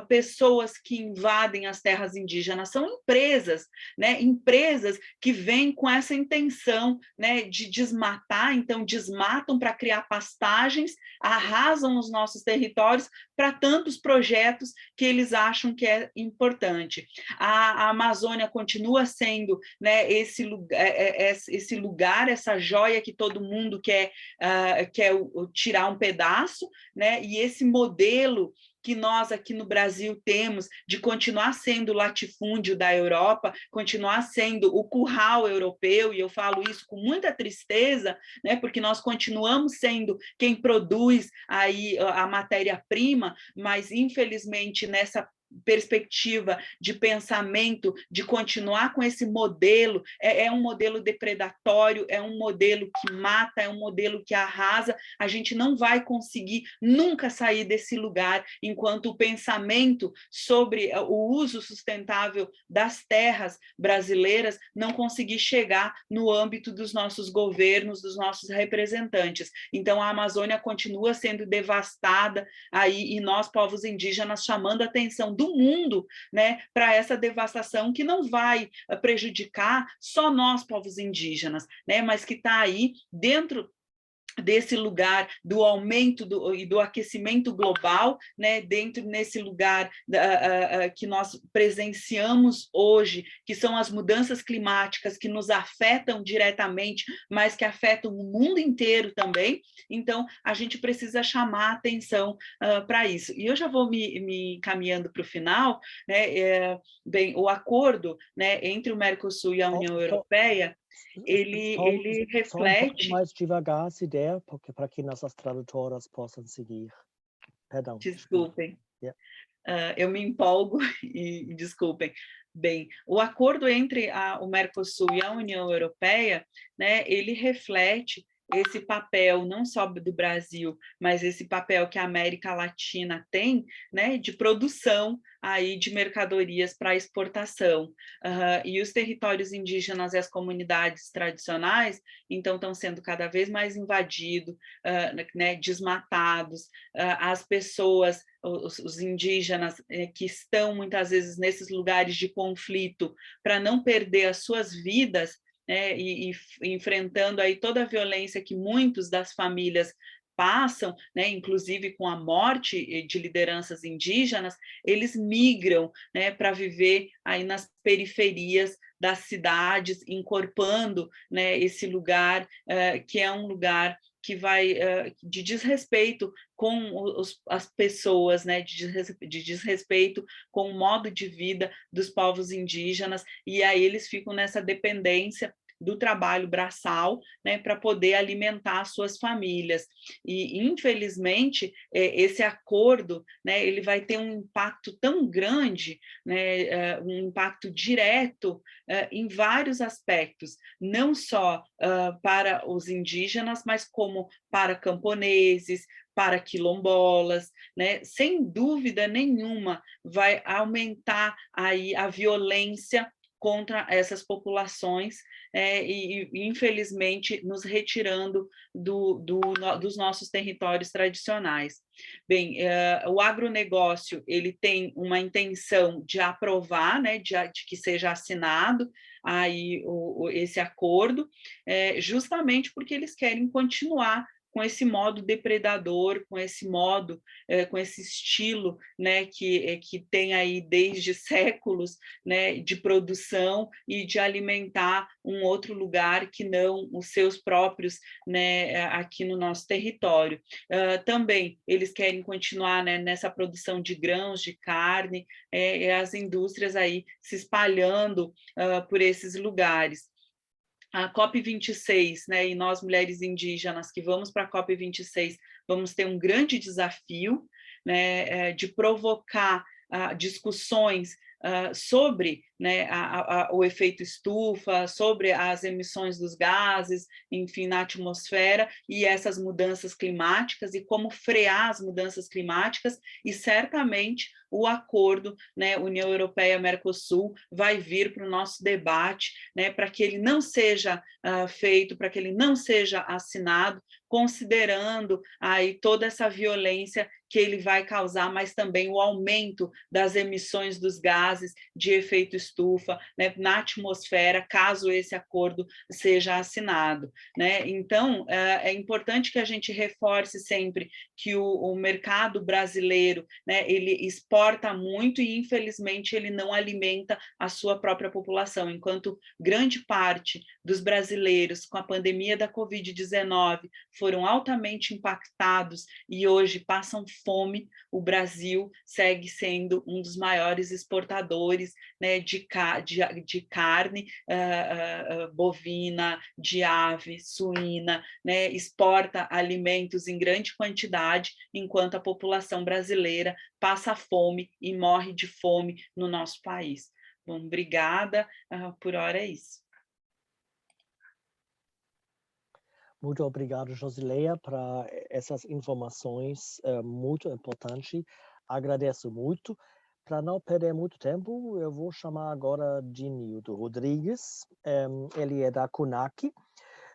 pessoas que invadem as terras indígenas, são empresas, né? Empresas que vêm com essa intenção, né, de desmatar, então desmatam para criar pastagens, arrasam os nossos territórios para tantos projetos que eles acham que é importante. A Amazônia continua sendo, né, esse lugar, essa joia que todo mundo quer tirar um pedaço, né? E esse modelo que nós aqui no Brasil temos de continuar sendo o latifúndio da Europa, continuar sendo o curral europeu, e eu falo isso com muita tristeza, né, porque nós continuamos sendo quem produz aí a matéria-prima, mas infelizmente nessa perspectiva de pensamento, de continuar com esse modelo, é um modelo depredatório, é um modelo que mata, é um modelo que arrasa, a gente não vai conseguir nunca sair desse lugar, enquanto o pensamento sobre o uso sustentável das terras brasileiras não conseguir chegar no âmbito dos nossos governos, dos nossos representantes. Então, a Amazônia continua sendo devastada aí, e nós, povos indígenas, chamando a atenção do mundo, né, para essa devastação que não vai prejudicar só nós, povos indígenas, né, mas que está aí dentro desse lugar do aumento e do aquecimento global, né, dentro nesse lugar que nós presenciamos hoje, que são as mudanças climáticas que nos afetam diretamente, mas que afetam o mundo inteiro também. Então, a gente precisa chamar a atenção para isso. E eu já vou me encaminhando para o final, né, bem, o acordo, né, entre o Mercosul e a União Europeia, ele reflete... Só um pouco mais devagar, se der, porque para que nossas tradutoras possam seguir. Perdão. Desculpem. Eu me empolgo e desculpem. Bem, o acordo entre o Mercosul e a União Europeia, né, ele reflete esse papel não só do Brasil, mas esse papel que a América Latina tem, né, de produção aí de mercadorias para exportação. E os territórios indígenas e as comunidades tradicionais, então, estão sendo cada vez mais invadidos, né, desmatados, as pessoas, os indígenas que estão muitas vezes nesses lugares de conflito, para não perder as suas vidas, né, e enfrentando aí toda a violência que muitos das famílias passam, né, inclusive com a morte de lideranças indígenas, eles migram, né, para viver aí nas periferias das cidades, encorpando, né, esse lugar que é um lugar que vai de desrespeito com as pessoas, né, de desrespeito com o modo de vida dos povos indígenas, e aí eles ficam nessa dependência do trabalho braçal, né, para poder alimentar suas famílias. E, infelizmente, esse acordo, né, ele vai ter um impacto tão grande, né, um impacto direto em vários aspectos, não só para os indígenas, mas como para camponeses, para quilombolas, né? Sem dúvida nenhuma, vai aumentar aí a violência contra essas populações e, infelizmente, nos retirando dos nossos territórios tradicionais. Bem, o agronegócio ele tem uma intenção de aprovar, né, de que seja assinado aí esse acordo, justamente porque eles querem continuar com esse modo depredador, com esse modo, com esse estilo, né, que tem aí desde séculos, né, de produção e de alimentar um outro lugar que não os seus próprios, né, aqui no nosso território. Também eles querem continuar, né, nessa produção de grãos, de carne, as indústrias aí se espalhando por esses lugares. A COP26, né, e nós, mulheres indígenas, que vamos para a COP26, vamos ter um grande desafio, né, de provocar discussões sobre, né, o efeito estufa, sobre as emissões dos gases, enfim, na atmosfera, e essas mudanças climáticas, e como frear as mudanças climáticas, e certamente o acordo, né, União Europeia-Mercosul, vai vir para o nosso debate, né, para que ele não seja feito, para que ele não seja assinado, considerando aí toda essa violência que ele vai causar, mas também o aumento das emissões dos gases de efeito estufa, né, na atmosfera, caso esse acordo seja assinado, né? Então, é importante que a gente reforce sempre que o mercado brasileiro, né, ele exporta muito e, infelizmente, ele não alimenta a sua própria população, enquanto grande parte dos brasileiros, com a pandemia da Covid-19, foram altamente impactados e hoje passam fome, o Brasil segue sendo um dos maiores exportadores, né, de carne bovina, de ave, suína, né, exporta alimentos em grande quantidade, enquanto a população brasileira passa fome e morre de fome no nosso país. Bom, obrigada, por hora é isso. Muito obrigado, Josileia, para essas informações muito importantes. Agradeço muito. Para não perder muito tempo, eu vou chamar agora Dinildo Rodrigues. Ele é da CONAC,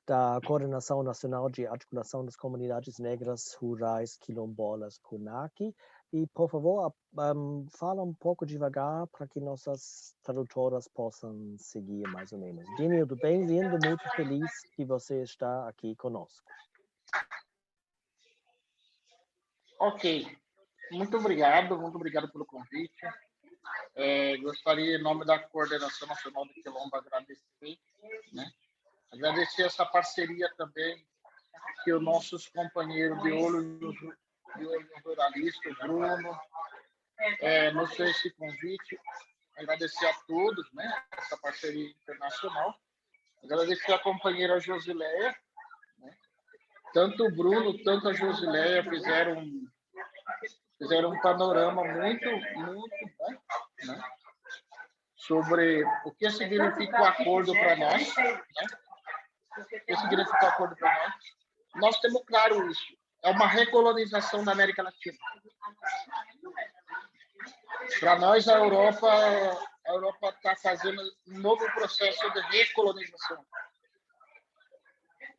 da Coordenação Nacional de Articulação das Comunidades Negras Rurais Quilombolas, CONAC. E, por favor, fala um pouco devagar para que nossas tradutoras possam seguir mais ou menos. Dinildo, bem-vindo, muito feliz que você está aqui conosco. Ok, muito obrigado pelo convite. Gostaria, em nome da Coordenação Nacional de Quilombo, agradecer, né? Agradecer essa parceria também que os nossos companheiros de olho no jornalista, o Bruno, nos fez esse convite. Agradecer a todos, né, essa parceria internacional. Agradecer a companheira Josileia, né? Tanto o Bruno, tanto a Josileia fizeram um panorama muito bom, né, sobre o que significa o acordo para nós, né? O que significa o acordo para nós. nós temos claro isso. É uma recolonização da América Latina. Para nós, a Europa está fazendo um novo processo de recolonização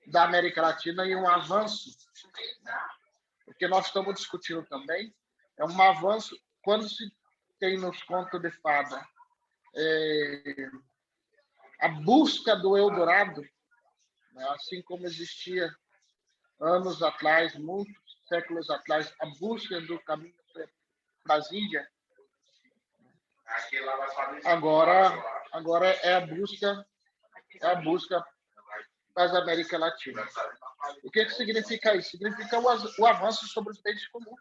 da América Latina e um avanço. O que nós estamos discutindo também é um avanço quando se tem nos contos de fada a busca do Eldorado, né? Assim como existia anos atrás, muitos séculos atrás, a busca do caminho para as ilhas. Agora é a busca para a América Latina. O que significa isso? Significa o avanço sobre os bens comuns.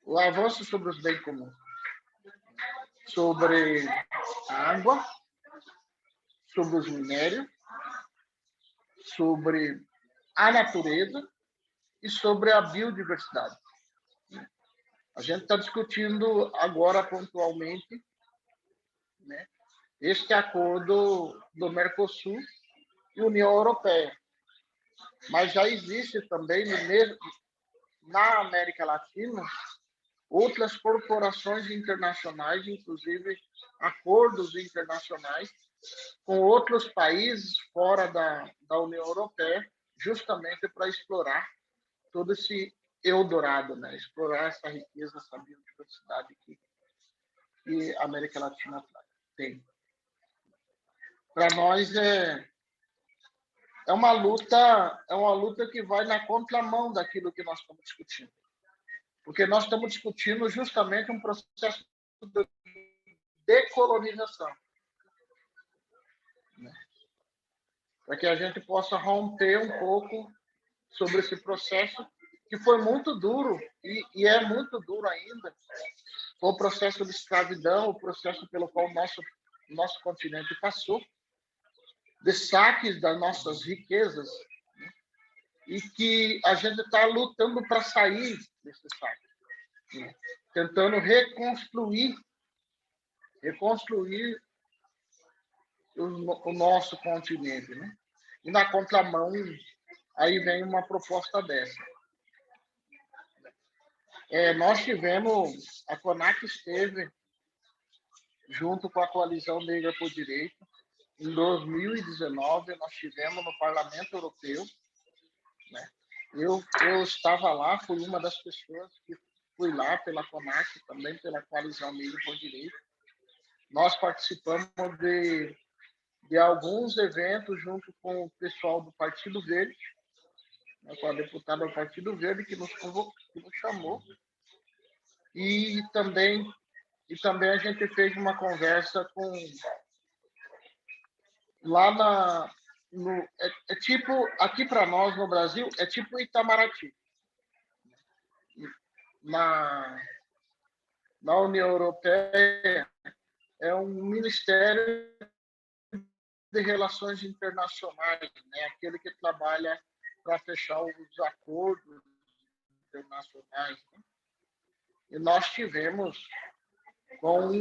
O avanço sobre os bens comuns. Sobre a água, sobre os minérios, sobre a natureza e sobre a biodiversidade. A gente está discutindo agora pontualmente, né, este acordo do Mercosul e União Europeia. Mas já existe também na América Latina outras corporações internacionais, inclusive acordos internacionais com outros países fora da União Europeia, justamente para explorar todo esse Eldorado, né? Explorar essa riqueza, essa biodiversidade que a América Latina tem. Para nós é uma luta que vai na contramão daquilo que nós estamos discutindo. Porque nós estamos discutindo justamente um processo de decolonização. Né? Para que a gente possa romper um pouco sobre esse processo que foi muito duro e é muito duro ainda. Foi o processo de escravidão, o processo pelo qual o nosso continente passou, de saques das nossas riquezas, né? E que a gente está lutando para sair desse saque, né? Tentando reconstruir o nosso continente, né? E na contramão, aí vem uma proposta dessa. Nós tivemos, a CONAC esteve junto com a Coalizão Negra por Direito. Em 2019, nós tivemos no Parlamento Europeu, né? Eu estava lá, fui uma das pessoas que fui lá pela CONAC, também pela Coalizão Negra por Direito. Nós participamos de alguns eventos junto com o pessoal do Partido Verde, né, com a deputada do Partido Verde que nos convocou, que nos chamou. E também a gente fez uma conversa com lá é tipo, aqui para nós no Brasil, é tipo Itamaraty. Na União Europeia é um ministério de relações internacionais, né? Aquele que trabalha para fechar os acordos internacionais, né? E nós tivemos com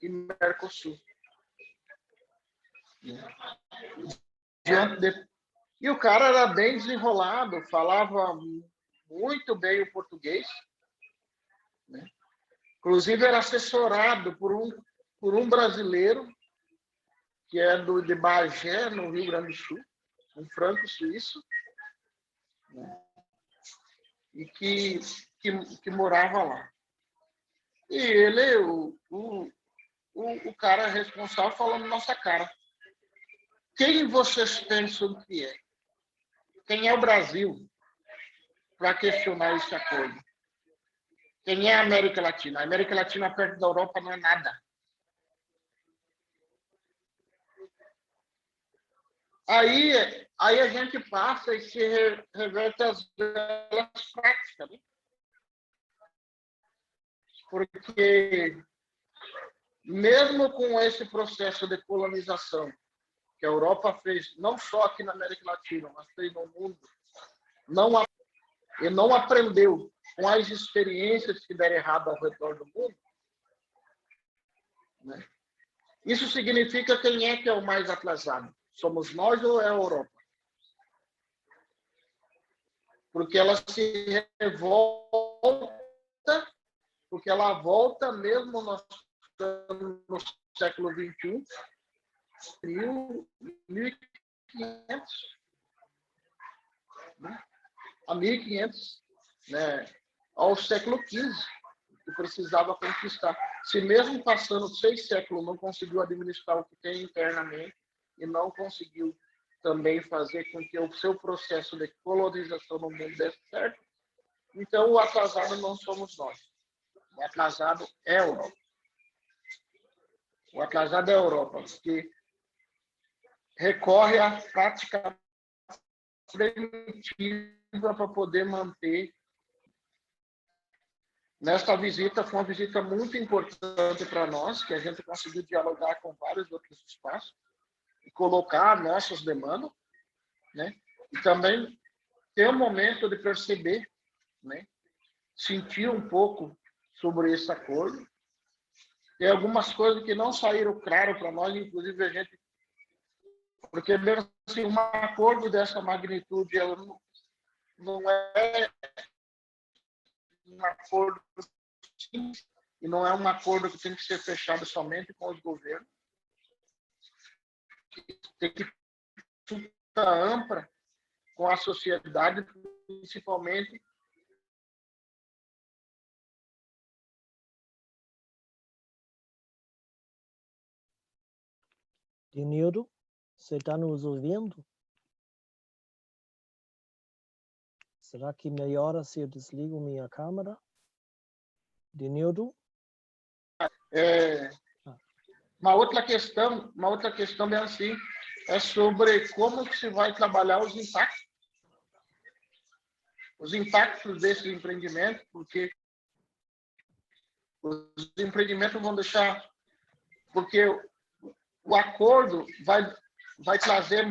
e Mercosul. E o cara era bem desenrolado, falava muito bem o português, né? Inclusive era assessorado por um brasileiro que é de Bagé, no Rio Grande do Sul, um franco-suíço, né? E que morava lá. E ele, o cara responsável, falando na nossa cara: quem vocês pensam que é? Quem é o Brasil para questionar esse acordo? Quem é a América Latina? A América Latina perto da Europa não é nada. Aí a gente passa e se reverte às velas práticas, né? Porque mesmo com esse processo de colonização que a Europa fez, não só aqui na América Latina, mas fez no mundo, não aprendeu com as experiências que deram errado ao redor do mundo, né? Isso significa quem é que é o mais atrasado? somos nós ou é a Europa? Porque ela se revolta, porque ela volta mesmo nós estamos no século XXI, 1500, né? A 1500, né? Ao século XV, que precisava conquistar. Se mesmo passando 6 séculos não conseguiu administrar o que tem internamente e não conseguiu também fazer com que o seu processo de colonização no mundo desse certo, então o atrasado não somos nós. O atrasado é a Europa. O atrasado é a Europa, que recorre à prática primitiva para poder manter. Nesta visita, foi uma visita muito importante para nós, que a gente conseguiu dialogar com vários outros espaços e colocar nossas demandas, né? E também ter um momento de perceber, né? Sentir um pouco sobre esse acordo. Tem algumas coisas que não saíram claro para nós, inclusive a gente, porque mesmo assim, um acordo dessa magnitude não é um acordo simples, e não é um acordo que tem que ser fechado somente com os governos. Tem que estar ampla com a sociedade, principalmente. Dinildo, você está nos ouvindo? Será que melhora se eu desligo minha câmera? Dinildo? Uma outra questão é assim, é sobre como que se vai trabalhar os impactos desse empreendimento, porque os empreendimentos vão deixar, porque o acordo vai trazer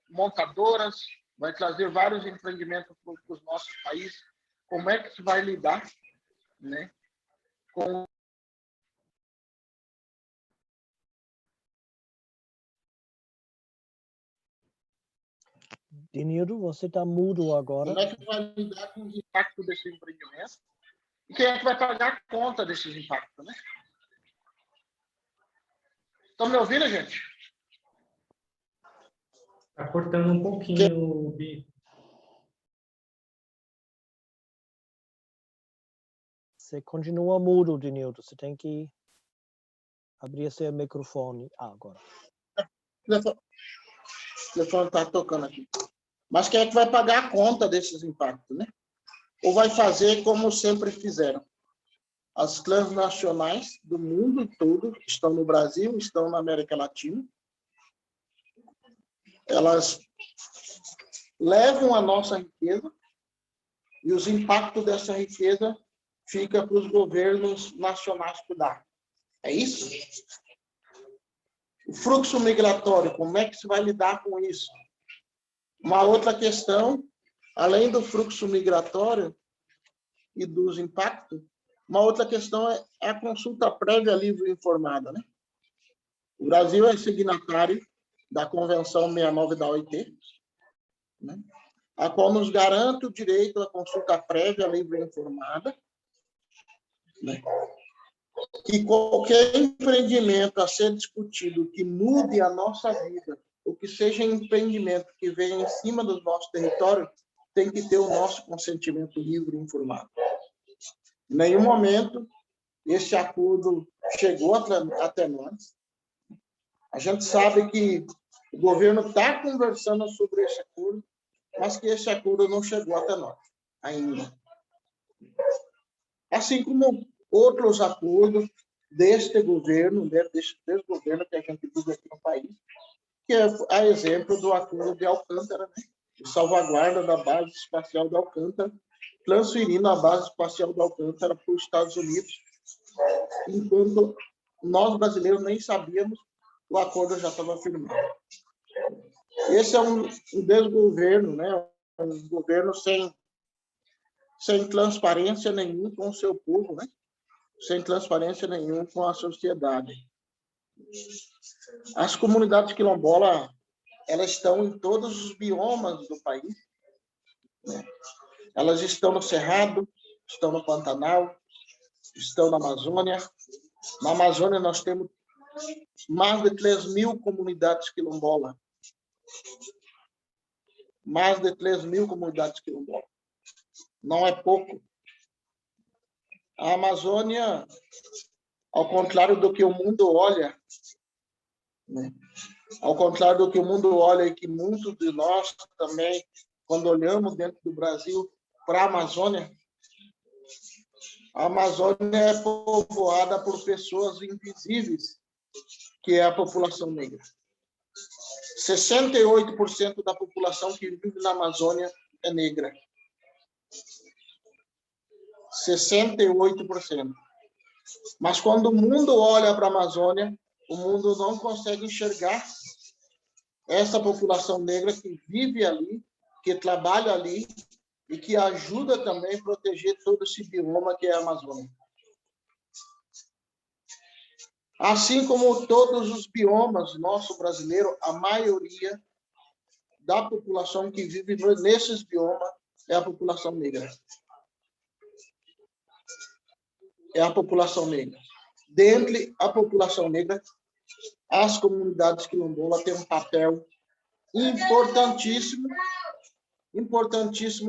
montadoras, vai trazer vários empreendimentos para os nossos países. Como é que se vai lidar, né, com Dinildo, você está mudo agora. Como é que vai lidar com os impactos desse empreendimento? E quem é que vai pagar a conta desses impactos, né? Estão me ouvindo, gente? Está cortando um pouquinho, Bi. Você continua mudo, Dinildo. Você tem que abrir seu microfone. Agora. O telefone está tocando aqui. Mas quem é que vai pagar a conta desses impactos, né? Ou vai fazer como sempre fizeram? As transnacionais do mundo todo estão no Brasil, estão na América Latina. Elas levam a nossa riqueza e os impactos dessa riqueza ficam para os governos nacionais cuidar. É isso? O fluxo migratório, como é que se vai lidar com isso? Uma outra questão, além do fluxo migratório e dos impactos, uma outra questão é a consulta prévia livre e informada, né? O Brasil é signatário da Convenção 69 da OIT, né? A qual nos garante o direito à consulta prévia livre e informada, né? E qualquer empreendimento a ser discutido que mude a nossa vida, ou que seja empreendimento que venha em cima do nosso território, tem que ter o nosso consentimento livre e informado. Em nenhum momento esse acordo chegou até nós. A gente sabe que o governo está conversando sobre esse acordo, mas que esse acordo não chegou até nós ainda. Assim como outros acordos deste governo, desse governo que a gente vive aqui no país, que é a exemplo do acordo de Alcântara, né? De salvaguarda da base espacial de Alcântara, transferindo a base espacial de Alcântara para os Estados Unidos, enquanto nós brasileiros nem sabíamos, o acordo já estava firmado. Esse é um desgoverno, né? Um governo sem transparência nenhuma com o seu povo, né? Sem transparência nenhuma com a sociedade. As comunidades quilombolas elas estão em todos os biomas do país, né? Elas estão no Cerrado, estão no Pantanal, estão na Amazônia. Na Amazônia, nós temos mais de 3.000 comunidades quilombolas. Mais de 3.000 comunidades quilombolas. Não é pouco. A Amazônia, ao contrário do que o mundo olha, né? Ao contrário do que o mundo olha, e que muitos de nós também, quando olhamos dentro do Brasil para a Amazônia é povoada por pessoas invisíveis, que é a população negra. 68% da população que vive na Amazônia é negra. 68%. Mas quando o mundo olha para a Amazônia, o mundo não consegue enxergar essa população negra que vive ali, que trabalha ali e que ajuda também a proteger todo esse bioma que é a Amazônia. Assim como todos os biomas nosso brasileiro, a maioria da população que vive nesses biomas é a população negra. É a população negra. Dentre a população negra, as comunidades quilombolas têm um papel importantíssimo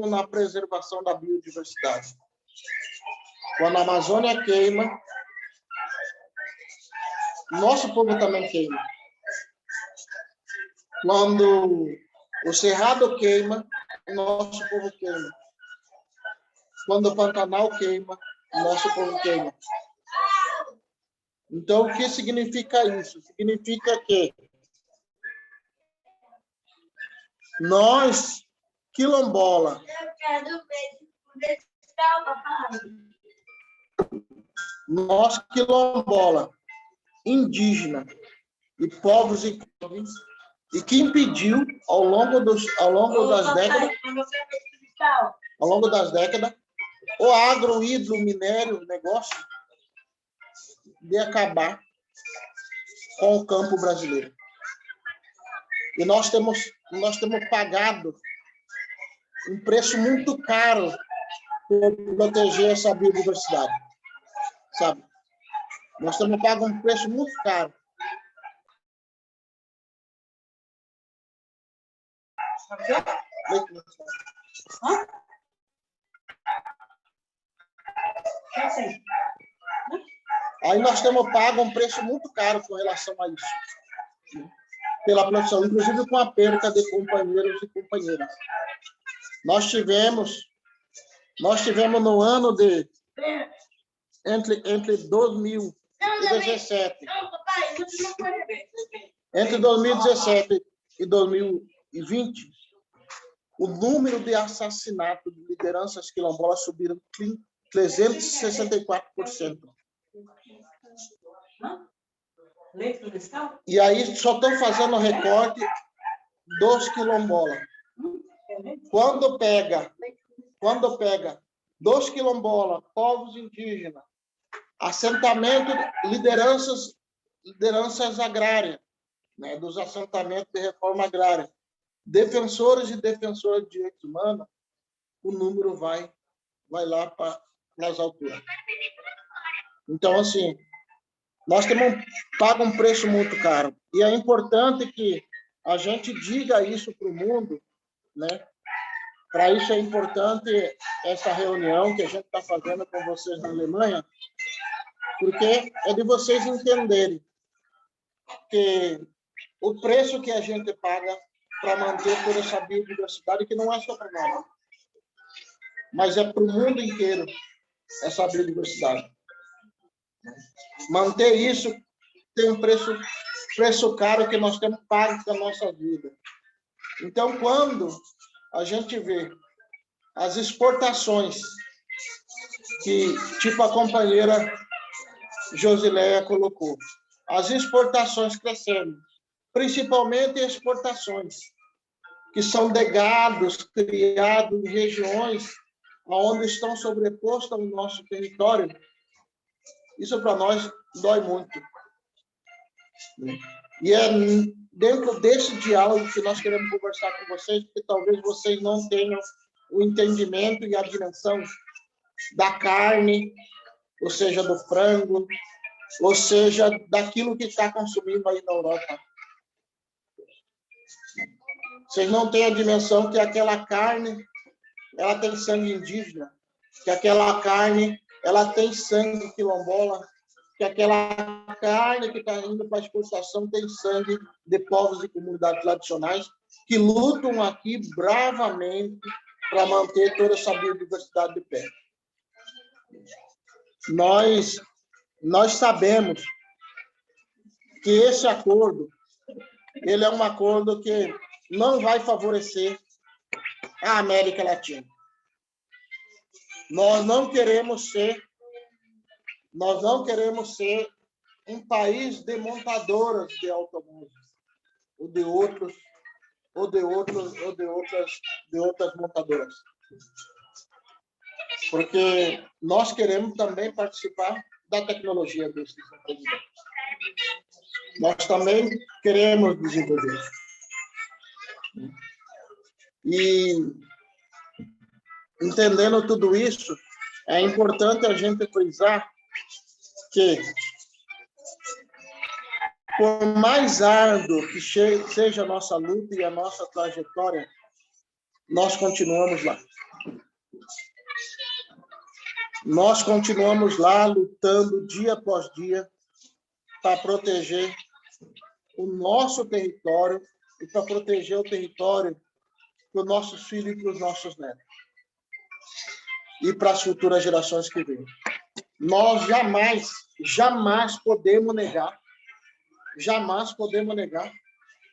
na preservação da biodiversidade. Quando a Amazônia queima, nosso povo também queima. Quando o Cerrado queima, nosso povo queima. Quando o Pantanal queima, nosso povo queima. Então, o que significa isso? Significa que nós, quilombola, indígena e povos e que impediu ao longo das décadas o agro, hidro, minério, negócio de acabar com o campo brasileiro. E nós temos pagado um preço muito caro por proteger essa biodiversidade, sabe? Nós temos pago um preço muito caro. Aí nós temos pago um preço muito caro com relação a isso, né? Pela produção, inclusive com a perda de companheiros e companheiras. Nós tivemos no ano de entre 2017 e 2020, o número de assassinatos de lideranças quilombolas subiram 364%. E aí só estão fazendo recorte dos quilombolas. Quando pega dos quilombolas, povos indígenas, assentamento, lideranças agrárias, né, dos assentamentos de reforma agrária, defensores e defensoras de direitos humanos, o número vai lá para as alturas. Então, assim, nós pagamos um preço muito caro. E é importante que a gente diga isso para o mundo, né? Para isso é importante essa reunião que a gente está fazendo com vocês na Alemanha, porque é de vocês entenderem que o preço que a gente paga para manter toda essa biodiversidade, que não é só para nós, mas é para o mundo inteiro, essa biodiversidade. Manter isso tem um preço caro que nós temos pago com a nossa vida. Então, quando a gente vê as exportações, que tipo a companheira Josileia colocou, as exportações crescendo, principalmente exportações que são de gados criados em regiões onde estão sobrepostos ao nosso território, isso para nós dói muito. E é dentro desse diálogo que nós queremos conversar com vocês, porque talvez vocês não tenham o entendimento e a dimensão da carne, ou seja, do frango, ou seja, daquilo que está consumindo aí na Europa. Vocês não têm a dimensão que aquela carne, ela tem sangue indígena, que aquela carne, ela tem sangue quilombola, que aquela carne que está indo para a exportação tem sangue de povos e comunidades tradicionais que lutam aqui bravamente para manter toda essa biodiversidade de pé. Nós sabemos que esse acordo, ele é um acordo que não vai favorecer a América Latina. Nós não queremos ser um país de montadoras de automóveis ou de outras montadoras. Porque nós queremos também participar da tecnologia desses empreendimentos. Nós também queremos desenvolver. E, entendendo tudo isso, é importante a gente frisar que, por mais árduo que seja a nossa luta e a nossa trajetória, nós continuamos lá. Nós continuamos lá lutando dia após dia para proteger o nosso território e para proteger o território para os nossos filhos e para os nossos netos. E para as futuras gerações que vêm. Nós jamais podemos negar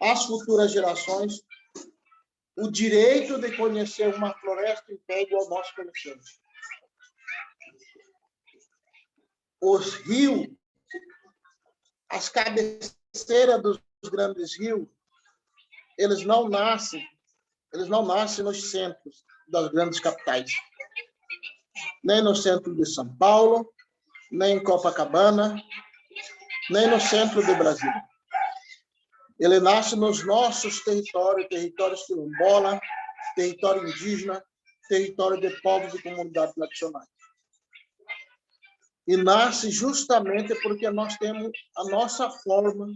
às futuras gerações o direito de conhecer uma floresta em pé igual nós conhecemos. Os rios, as cabeceiras dos grandes rios, eles não nascem nos centros das grandes capitais. Nem no centro de São Paulo, nem em Copacabana, nem no centro do Brasil. Ele nasce nos nossos territórios quilombola, território indígena, território de povos e comunidades tradicionais. E nasce justamente porque nós temos a nossa forma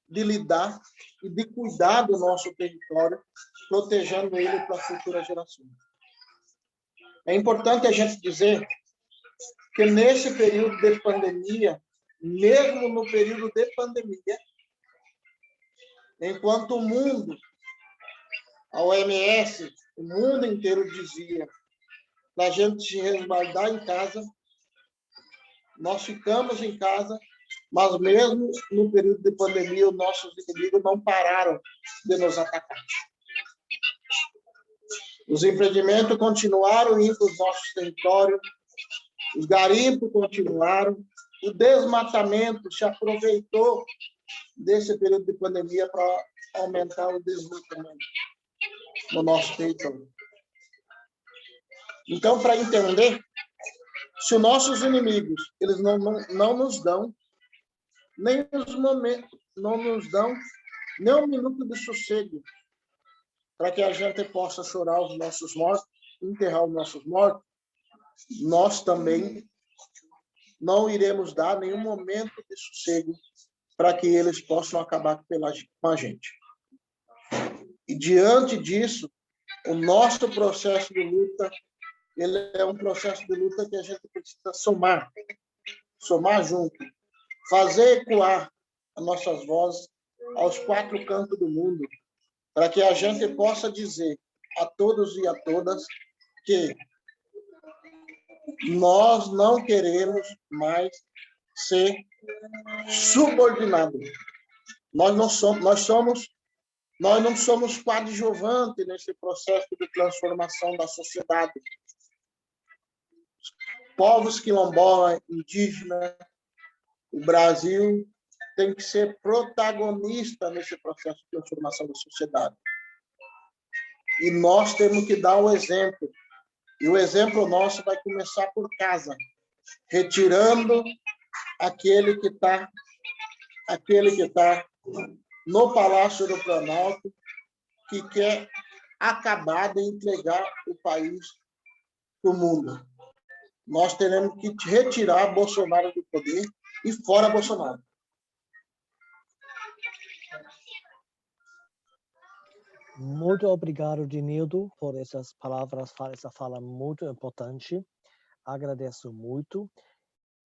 de lidar e de cuidar do nosso território, protegendo ele para as futuras gerações. É importante a gente dizer que nesse período de pandemia, mesmo no período de pandemia, enquanto o mundo, a OMS, o mundo inteiro dizia para a gente se resguardar em casa, nós ficamos em casa, mas mesmo no período de pandemia, os nossos inimigos não pararam de nos atacar. Os empreendimentos continuaram indo para os nossos territórios, os garimpos continuaram, o desmatamento se aproveitou desse período de pandemia para aumentar o desmatamento no nosso território. Então, para entender, se os nossos inimigos eles não nos dão nem os momentos, não nos dão nem um minuto de sossego para que a gente possa chorar os nossos mortos, enterrar os nossos mortos, nós também não iremos dar nenhum momento de sossego para que eles possam acabar com a gente. E diante disso, o nosso processo de luta, ele é um processo de luta que a gente precisa somar junto, fazer ecoar as nossas vozes aos 4 cantos do mundo, para que a gente possa dizer a todos e a todas que nós não queremos mais ser subordinados. Nós não somos coadjuvantes nesse processo de transformação da sociedade. Povos quilombola, indígena, o Brasil tem que ser protagonista nesse processo de transformação da sociedade. E nós temos que dar o exemplo. E o exemplo nosso vai começar por casa, retirando aquele que está no Palácio do Planalto, que quer acabar de entregar o país para o mundo. Nós teremos que retirar Bolsonaro do poder e fora Bolsonaro. Muito obrigado, Dinildo, por essas palavras, essa fala muito importante. Agradeço muito.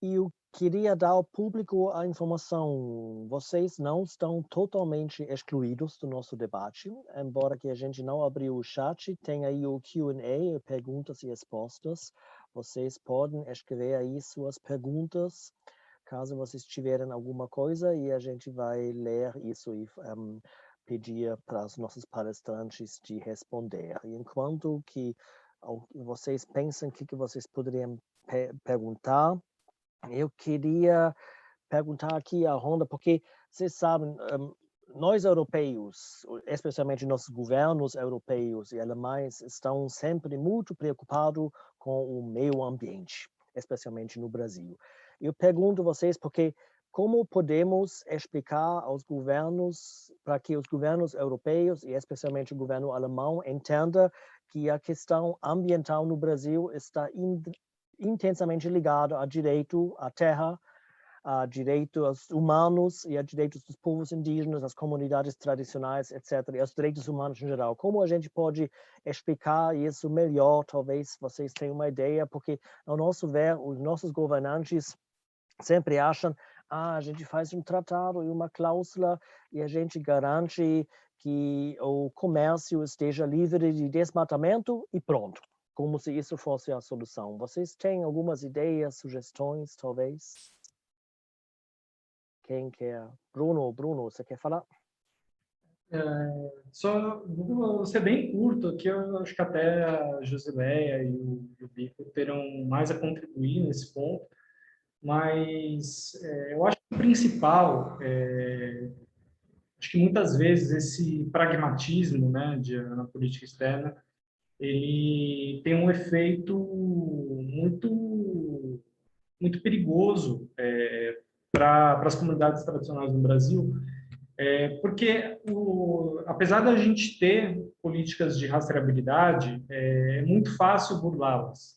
E eu queria dar ao público a informação. Vocês não estão totalmente excluídos do nosso debate, embora que a gente não abriu o chat, tem aí o Q&A, perguntas e respostas. Vocês podem escrever aí suas perguntas, caso vocês tiverem alguma coisa, e a gente vai ler isso e pedir para os nossos palestrantes de responder. E enquanto que vocês pensam o que vocês poderiam perguntar, eu queria perguntar aqui a Ronda, porque vocês sabem, nós europeus, especialmente nossos governos europeus e alemães, estão sempre muito preocupados com o meio ambiente, especialmente no Brasil. Eu pergunto a vocês porque como podemos explicar aos governos, para que os governos europeus e especialmente o governo alemão entenda que a questão ambiental no Brasil está intensamente ligada ao direito à terra, a direitos humanos e a direitos dos povos indígenas, das comunidades tradicionais, etc., e aos direitos humanos em geral. Como a gente pode explicar isso melhor? Talvez vocês tenham uma ideia, porque, ao nosso ver, os nossos governantes sempre acham a gente faz um tratado e uma cláusula e a gente garante que o comércio esteja livre de desmatamento e pronto. Como se isso fosse a solução. Vocês têm algumas ideias, sugestões, talvez? Quem quer? Bruno, você quer falar? Só vou ser bem curto aqui, eu acho que até a Josileia e o Bico terão mais a contribuir nesse ponto, mas eu acho que o principal, acho que muitas vezes esse pragmatismo, né, na política externa, ele tem um efeito muito perigoso para as comunidades tradicionais no Brasil, porque apesar da gente ter políticas de rastreabilidade, é muito fácil burlá-las.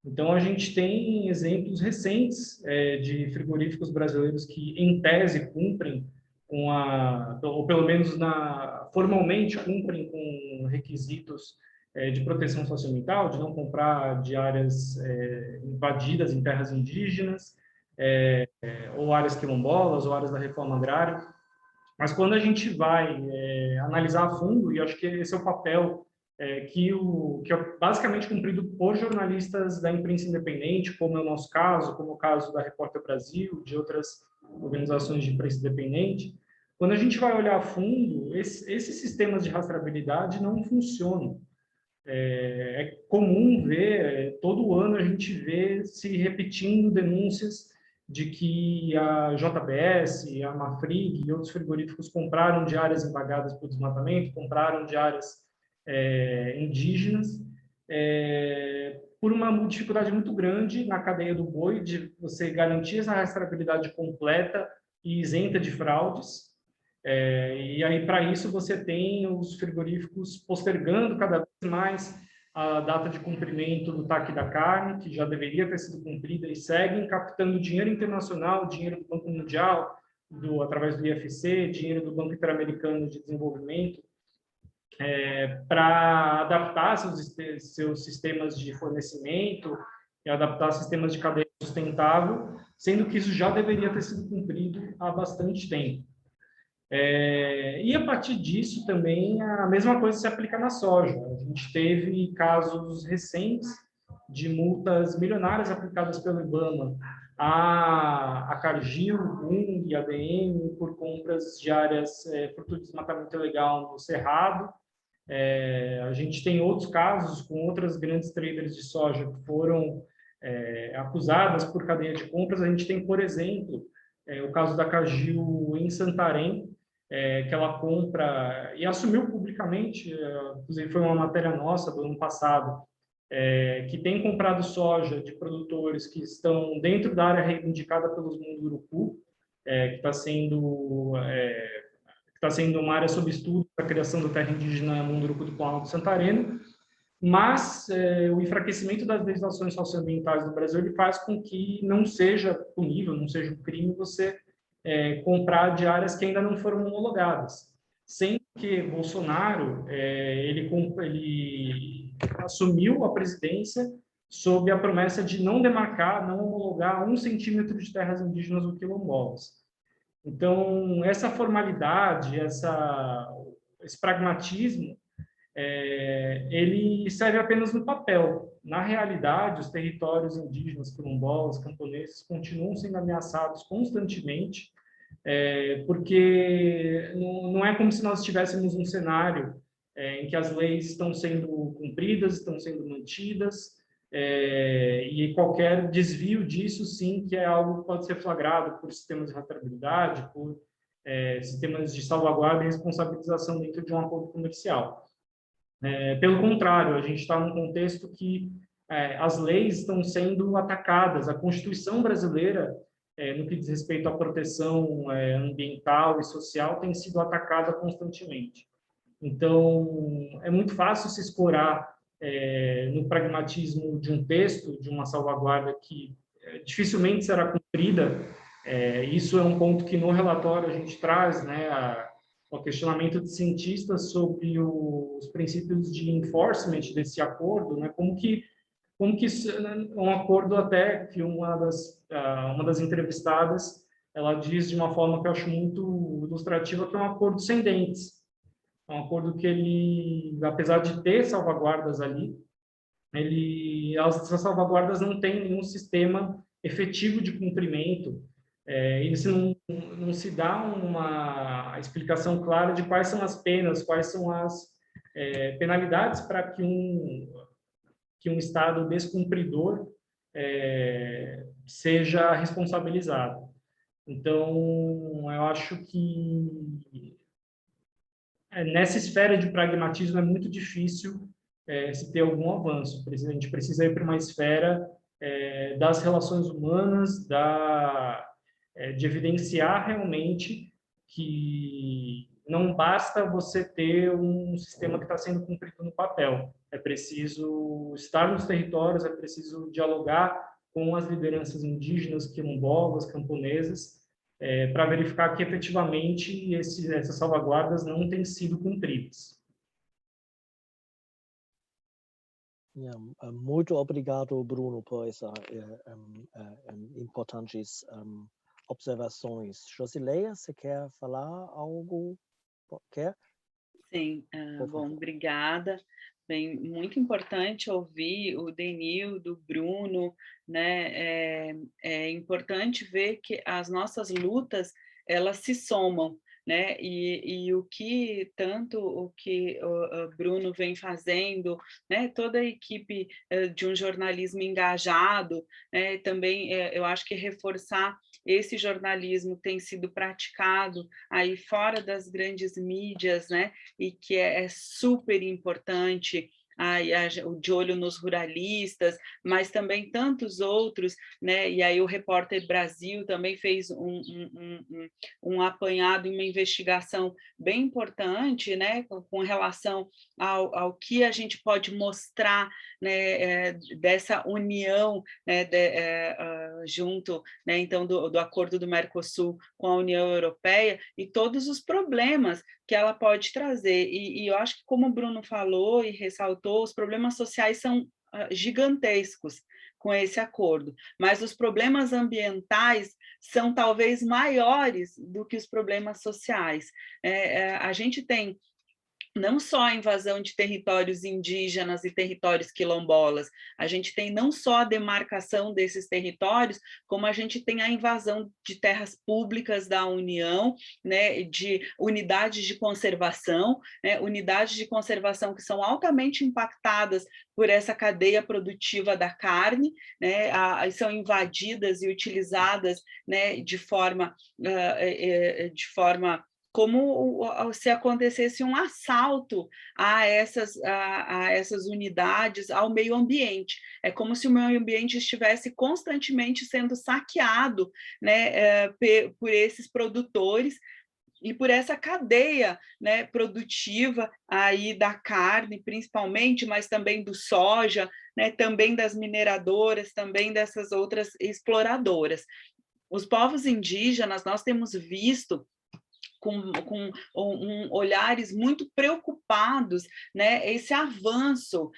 Então, a gente tem exemplos recentes de frigoríficos brasileiros que, em tese, cumprem com ou pelo menos formalmente cumprem com requisitos de proteção socioambiental, de não comprar de áreas invadidas em terras indígenas, ou áreas quilombolas, ou áreas da reforma agrária. Mas quando a gente vai analisar a fundo, e acho que esse é o papel que é basicamente cumprido por jornalistas da imprensa independente, como é o nosso caso, como é o caso da Repórter Brasil, de outras organizações de imprensa independente, quando a gente vai olhar a fundo, esses sistemas de rastreabilidade não funcionam. É comum ver, todo ano a gente vê se repetindo denúncias de que a JBS, a Mafrig e outros frigoríficos compraram de áreas impagadas por desmatamento, compraram de áreas indígenas, por uma dificuldade muito grande na cadeia do boi, de você garantir essa rastreabilidade completa e isenta de fraudes. E aí, para isso, você tem os frigoríficos postergando cada vez mais a data de cumprimento do TAC da carne, que já deveria ter sido cumprida, e seguem captando dinheiro internacional, dinheiro do Banco Mundial, através do IFC, dinheiro do Banco Interamericano de Desenvolvimento, para adaptar seus sistemas de fornecimento e adaptar sistemas de cadeia sustentável, sendo que isso já deveria ter sido cumprido há bastante tempo. E a partir disso também a mesma coisa se aplica na soja. A gente teve casos recentes de multas milionárias aplicadas pelo IBAMA a Cargill, UNG e ADM por compras de áreas fruto de desmatamento ilegal no Cerrado. A gente tem outros casos com outras grandes traders de soja que foram acusadas por cadeia de compras. A gente tem, por exemplo, o caso da Cargill em Santarém, que ela compra e assumiu publicamente, inclusive foi uma matéria nossa do ano passado, que tem comprado soja de produtores que estão dentro da área reivindicada pelos Munduruku, que está está sendo uma área sob estudo para a criação da terra indígena Munduruku do Planalto Santareno, mas o enfraquecimento das legislações socioambientais do Brasil ele faz com que não seja punível, não seja um crime você comprar de áreas que ainda não foram homologadas. Sendo que Bolsonaro ele assumiu a presidência sob a promessa de não demarcar, não homologar 1 centímetro de terras indígenas ou quilombolas. Então, essa formalidade, esse pragmatismo, ele serve apenas no papel. Na realidade, os territórios indígenas, quilombolas, camponeses, continuam sendo ameaçados constantemente, porque não é como se nós tivéssemos um cenário em que as leis estão sendo cumpridas, estão sendo mantidas, e qualquer desvio disso, sim, que é algo que pode ser flagrado por sistemas de rastreabilidade, por sistemas de salvaguarda e responsabilização dentro de um acordo comercial. Pelo contrário, a gente está num contexto que as leis estão sendo atacadas. A Constituição brasileira, no que diz respeito à proteção ambiental e social, tem sido atacada constantemente. Então, é muito fácil se escorar no pragmatismo de um texto, de uma salvaguarda que dificilmente será cumprida. Isso é um ponto que no relatório a gente traz, né, o questionamento de cientistas sobre os princípios de enforcement desse acordo, né, como que um acordo até que uma das entrevistadas ela diz de uma forma que eu acho muito ilustrativa, que é um acordo sem dentes. É um acordo que ele, apesar de ter salvaguardas ali, essas salvaguardas não têm nenhum sistema efetivo de cumprimento. E não se dá uma explicação clara de quais são as penas, quais são as penalidades para que um Estado descumpridor seja responsabilizado. Então, eu acho que nessa esfera de pragmatismo é muito difícil se ter algum avanço. A gente precisa ir para uma esfera das relações humanas, de evidenciar realmente que não basta você ter um sistema que está sendo cumprido no papel. É preciso estar nos territórios, é preciso dialogar com as lideranças indígenas, quilombolas, camponesas, para verificar que efetivamente essas salvaguardas não têm sido cumpridas. Muito obrigado, Bruno, por essas importantes observações. Josileia, você quer falar algo? Quer? Sim, bom, obrigada. Bem, muito importante ouvir o Denil, do Bruno, né? É importante ver que as nossas lutas, elas se somam, né? E o que o Bruno vem fazendo, né? Toda a equipe de um jornalismo engajado, né? Também eu acho que reforçar esse jornalismo tem sido praticado aí fora das grandes mídias, né? E que é super importante. O De Olho nos Ruralistas, mas também tantos outros, né? E aí o Repórter Brasil também fez um apanhado, uma investigação bem importante, né? Com relação ao que a gente pode mostrar, né? Dessa união, né? Junto, né? Então do acordo do Mercosul com a União Europeia e todos os problemas que ela pode trazer. E eu acho que, como o Bruno falou e ressaltou, os problemas sociais são gigantescos com esse acordo, mas os problemas ambientais são talvez maiores do que os problemas sociais. A gente tem não só a invasão de territórios indígenas e territórios quilombolas, a gente tem não só a demarcação desses territórios, como a gente tem a invasão de terras públicas da União, né, de unidades de conservação, né, unidades de conservação que são altamente impactadas por essa cadeia produtiva da carne, né, são invadidas e utilizadas, né, de forma como se acontecesse um assalto a essas unidades, ao meio ambiente. É como se o meio ambiente estivesse constantemente sendo saqueado, né, por esses produtores, e por essa cadeia, né, produtiva aí da carne, principalmente, mas também do soja, né, também das mineradoras, também dessas outras exploradoras. Os povos indígenas, nós temos visto com olhares muito preocupados, né, esse avanço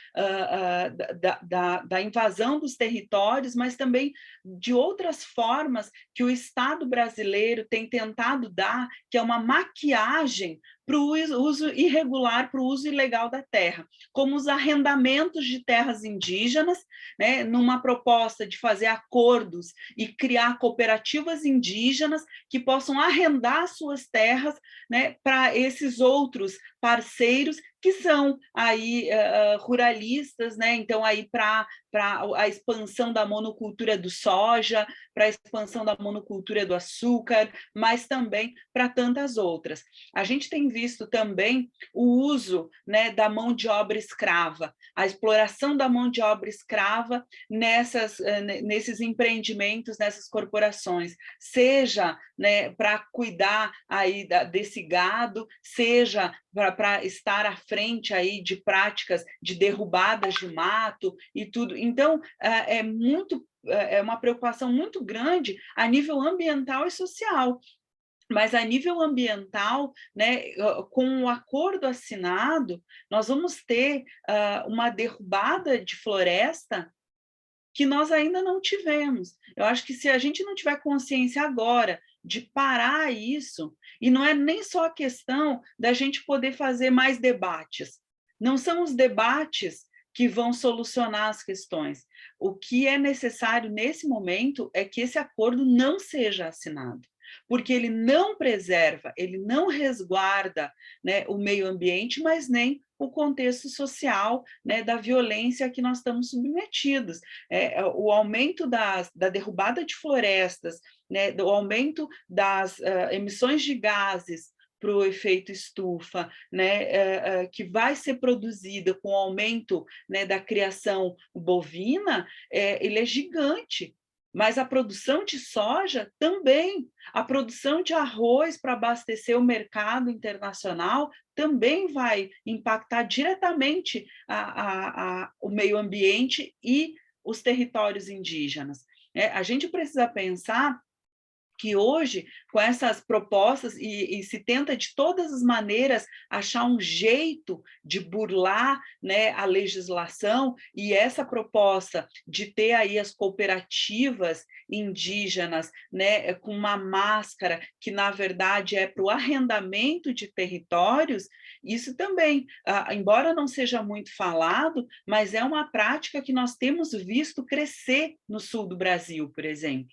da invasão dos territórios, mas também de outras formas que o Estado brasileiro tem tentado dar, que é uma maquiagem para o uso irregular, para o uso ilegal da terra, como os arrendamentos de terras indígenas, né, numa proposta de fazer acordos e criar cooperativas indígenas que possam arrendar suas terras, né, para esses outros parceiros que são aí ruralistas, né? Então aí para a expansão da monocultura do soja, para a expansão da monocultura do açúcar, mas também para tantas outras. A gente tem visto também o uso, né, da mão de obra escrava, a exploração da mão de obra escrava nesses empreendimentos, nessas corporações, seja, né, para cuidar aí desse gado, seja para estar à frente aí de práticas de derrubadas de mato e tudo. Então, é uma preocupação muito grande a nível ambiental e social. Mas a nível ambiental, né, com o acordo assinado, nós vamos ter uma derrubada de floresta que nós ainda não tivemos. Eu acho que se a gente não tiver consciência agora de parar isso, e não é nem só a questão da gente poder fazer mais debates, não são os debates que vão solucionar as questões. O que é necessário nesse momento é que esse acordo não seja assinado, porque ele não preserva, ele não resguarda, né, o meio ambiente, mas nem o contexto social, né, da violência a que nós estamos submetidos. O aumento da derrubada de florestas, né, o aumento das emissões de gases para o efeito estufa, né, que vai ser produzida com o aumento, né, da criação bovina, ele é gigante. Mas a produção de soja também, a produção de arroz para abastecer o mercado internacional também vai impactar diretamente o meio ambiente e os territórios indígenas. A gente precisa pensar que hoje, com essas propostas, e se tenta de todas as maneiras achar um jeito de burlar, né, a legislação, e essa proposta de ter aí as cooperativas indígenas, né, com uma máscara que, na verdade, é para o arrendamento de territórios, isso também, embora não seja muito falado, mas é uma prática que nós temos visto crescer no sul do Brasil, por exemplo.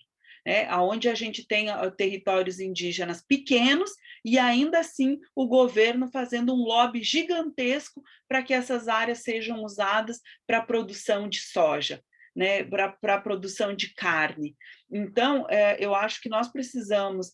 Onde a gente tem territórios indígenas pequenos e ainda assim o governo fazendo um lobby gigantesco para que essas áreas sejam usadas para a produção de soja, né, para a produção de carne. Então, eu acho que nós precisamos,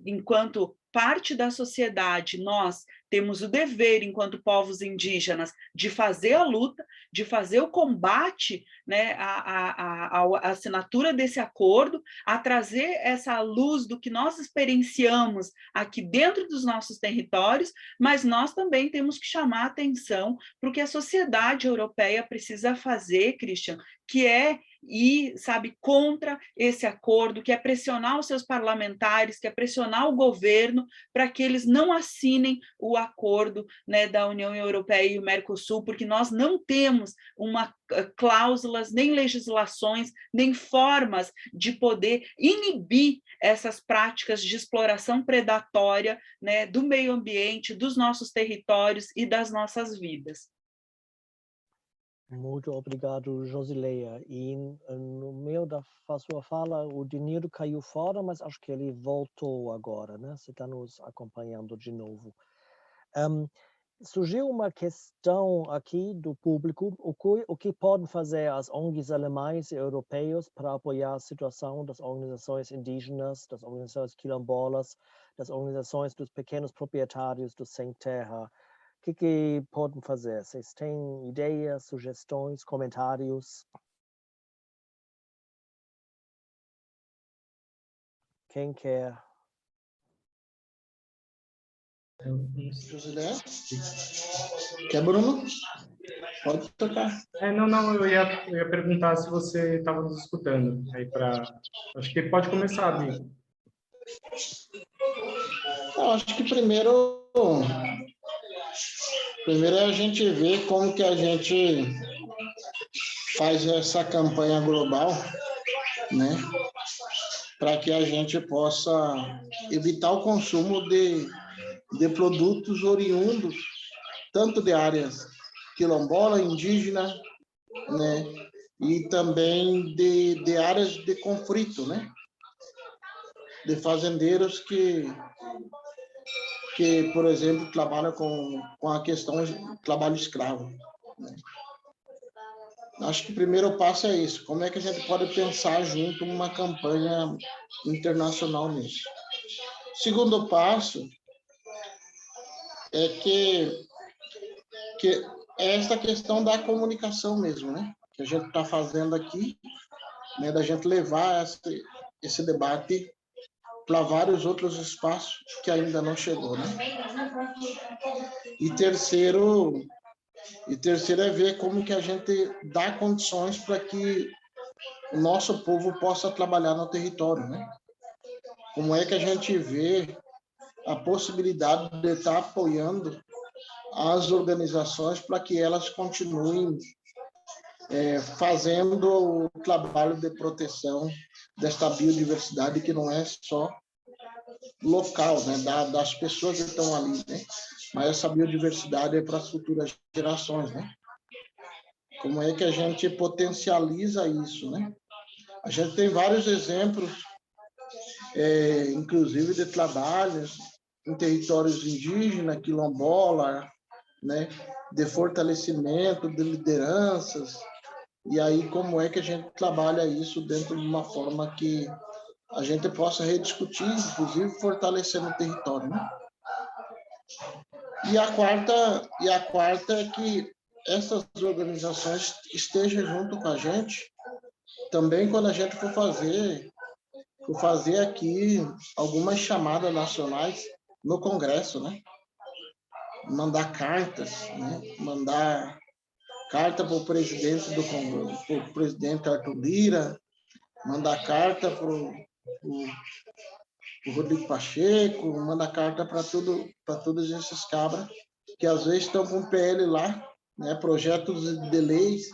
enquanto parte da sociedade, nós temos o dever, enquanto povos indígenas, de fazer a luta, de fazer o combate, né, a assinatura desse acordo, a trazer essa luz do que nós experienciamos aqui dentro dos nossos territórios, mas nós também temos que chamar a atenção para o que a sociedade europeia precisa fazer, Christian, que é ir, sabe, contra esse acordo, que é pressionar os seus parlamentares, que é pressionar o governo para que eles não assinem o acordo, né, da União Europeia e o Mercosul, porque nós não temos cláusulas, nem legislações, nem formas de poder inibir essas práticas de exploração predatória, né, do meio ambiente, dos nossos territórios e das nossas vidas. Muito obrigado, Josileia. E no meio da sua fala, o Dinheiro caiu fora, mas acho que ele voltou agora, né? Você está nos acompanhando de novo. Surgiu uma questão aqui do público: o que podem fazer as ONGs alemães e europeias para apoiar a situação das organizações indígenas, das organizações quilombolas, das organizações dos pequenos proprietários do sem terra? O que podem fazer? Vocês têm ideias, sugestões, comentários? Quem quer José? Quer, Bruno? Pode tocar. Não, eu ia perguntar se você estava nos escutando. Aí acho que pode começar, Bi. Não, acho que primeiro é a gente ver como que a gente faz essa campanha global, né? Para que a gente possa evitar o consumo de produtos oriundos, tanto de áreas quilombola, indígena, né? E também de áreas de conflito, né? De fazendeiros que por exemplo, trabalham com a questão de trabalho escravo, né? Acho que o primeiro passo é isso. Como é que a gente pode pensar junto uma campanha internacional nisso? Segundo passo é que é essa questão da comunicação mesmo, né? Que a gente está fazendo aqui, né? Da gente levar esse debate para vários outros espaços que ainda não chegou, né? E terceiro é ver como que a gente dá condições para que o nosso povo possa trabalhar no território, né? Como é que a gente vê a possibilidade de estar apoiando as organizações para que elas continuem fazendo o trabalho de proteção desta biodiversidade que não é só local, né, das pessoas que estão ali, né? Mas essa biodiversidade é para as futuras gerações, né? Como é que a gente potencializa isso, né? A gente tem vários exemplos, inclusive de trabalhos em territórios indígenas, quilombola, né? De fortalecimento de lideranças. E aí, como é que a gente trabalha isso dentro de uma forma que a gente possa rediscutir, inclusive fortalecendo o território, né? E a quarta é que essas organizações estejam junto com a gente, também quando a gente for fazer aqui algumas chamadas nacionais no Congresso, né? Mandar cartas, né? Mandar carta para o presidente do Congresso, para o presidente Arthur Lira, mandar carta para o Rodrigo Pacheco, mandar carta para todos esses cabras que às vezes estão com o PL lá, né? Projetos de leis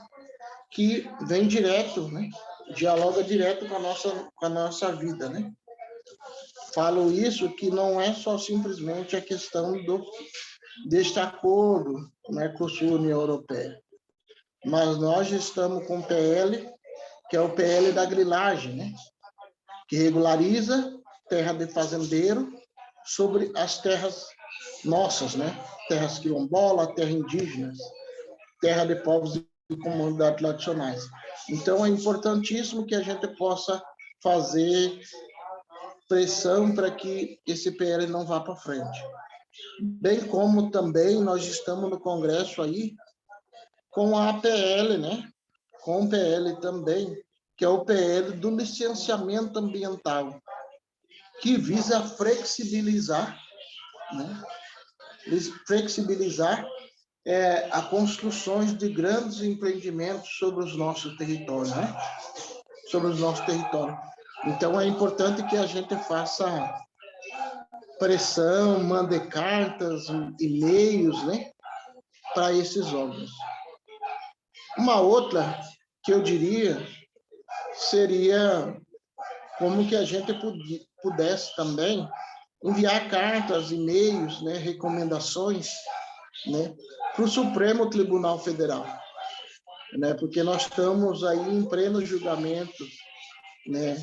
que vem direto, né? Dialoga direto com a nossa vida, né? Falo isso que não é só simplesmente a questão deste acordo, né, com a União Europeia, mas nós estamos com o PL, que é o PL da grilagem, né? Que regulariza terra de fazendeiro sobre as terras nossas, né? Terras quilombola, terra indígenas, terra de povos e comunidades tradicionais. Então, é importantíssimo que a gente possa fazer pressão para que esse PL não vá para frente. Bem como também nós estamos no Congresso aí com a APL, né? Com o PL também, que é o PL do licenciamento ambiental, que visa flexibilizar, né? Flexibilizar a construções de grandes empreendimentos sobre os nossos territórios, né? Sobre os nossos territórios. Então, é importante que a gente faça pressão, mande cartas, e-mails, né? Para esses órgãos. Uma outra que eu diria seria como que a gente pudesse também enviar cartas, e-mails, né? Recomendações, né? Para o Supremo Tribunal Federal, né? Porque nós estamos aí em pleno julgamento, né?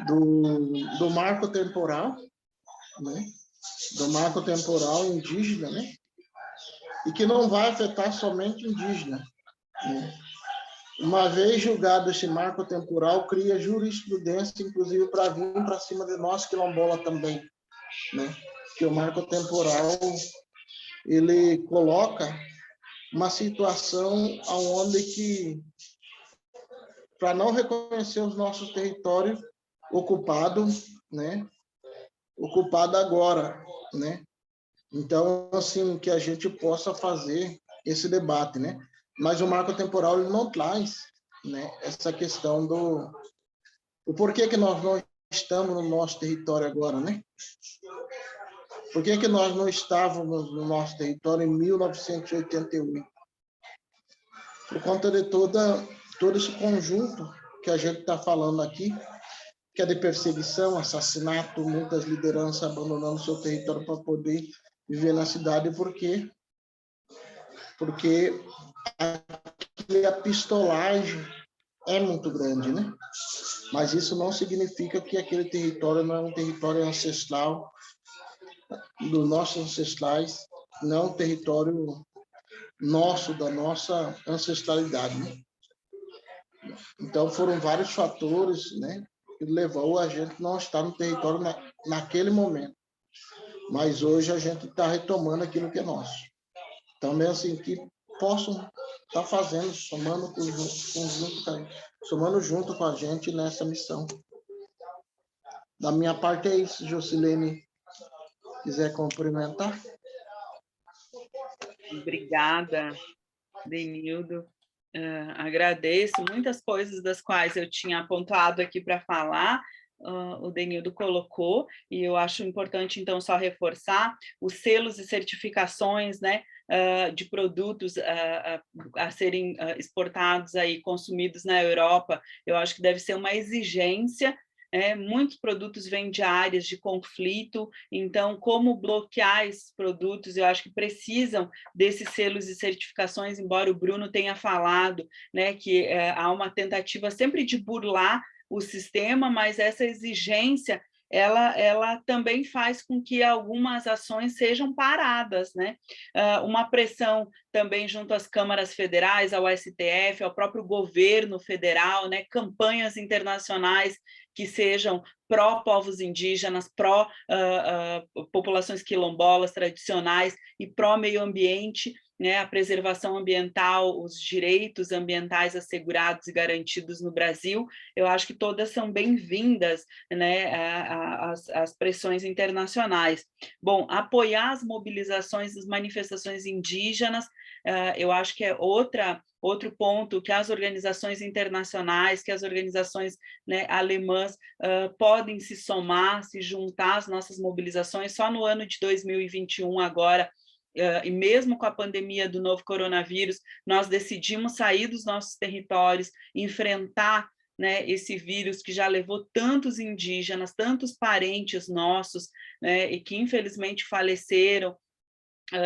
Do marco temporal, né? Do marco temporal indígena, né? E que não vai afetar somente indígena, né? Uma vez julgado esse marco temporal, cria jurisprudência, inclusive, para vir para cima de nós, quilombola também, né? Que o marco temporal, ele coloca uma situação onde que, para não reconhecer os nossos territórios ocupados, né? Ocupado agora, né? Então, assim, que a gente possa fazer esse debate, né? Mas o marco temporal ele não traz, né, essa questão do o porquê que nós não estamos no nosso território agora, né? Por que que nós não estávamos no nosso território em 1988? Por conta de todo esse conjunto que a gente está falando aqui, que é de perseguição, assassinato, muitas lideranças abandonando seu território para poder viver na cidade, porque a pistolagem é muito grande, né? Mas isso não significa que aquele território não é um território ancestral dos nossos ancestrais, não é um território nosso, da nossa ancestralidade, né? Então foram vários fatores, né, que levou a gente não estar no território naquele momento. Mas hoje a gente está retomando aquilo que é nosso. Então, é assim, que possam estar fazendo, somando junto com a gente nessa missão. Da minha parte é isso, Jocilene, quiser cumprimentar. Obrigada, Denildo. Agradeço muitas coisas das quais eu tinha apontado aqui para falar. O Denildo colocou, e eu acho importante, então, só reforçar os selos e certificações, né, de produtos a serem exportados aí, consumidos na Europa. Eu acho que deve ser uma exigência. Muitos produtos vêm de áreas de conflito, então como bloquear esses produtos? Eu acho que precisam desses selos e certificações, embora o Bruno tenha falado, né, que há uma tentativa sempre de burlar o sistema, mas essa exigência ela também faz com que algumas ações sejam paradas, né? Uma pressão também junto às câmaras federais, ao STF, ao próprio governo federal, né? Campanhas internacionais que sejam pró-povos indígenas, pró-populações quilombolas tradicionais e pró-meio ambiente, né, a preservação ambiental, os direitos ambientais assegurados e garantidos no Brasil. Eu acho que todas são bem-vindas, né, às pressões internacionais. Bom, apoiar as mobilizações das manifestações indígenas, eu acho que é outro ponto que as organizações internacionais, que as organizações, né, alemãs podem se somar, se juntar às nossas mobilizações. Só no ano de 2021, agora, e mesmo com a pandemia do novo coronavírus, nós decidimos sair dos nossos territórios, enfrentar, né, esse vírus que já levou tantos indígenas, tantos parentes nossos, né, e que infelizmente faleceram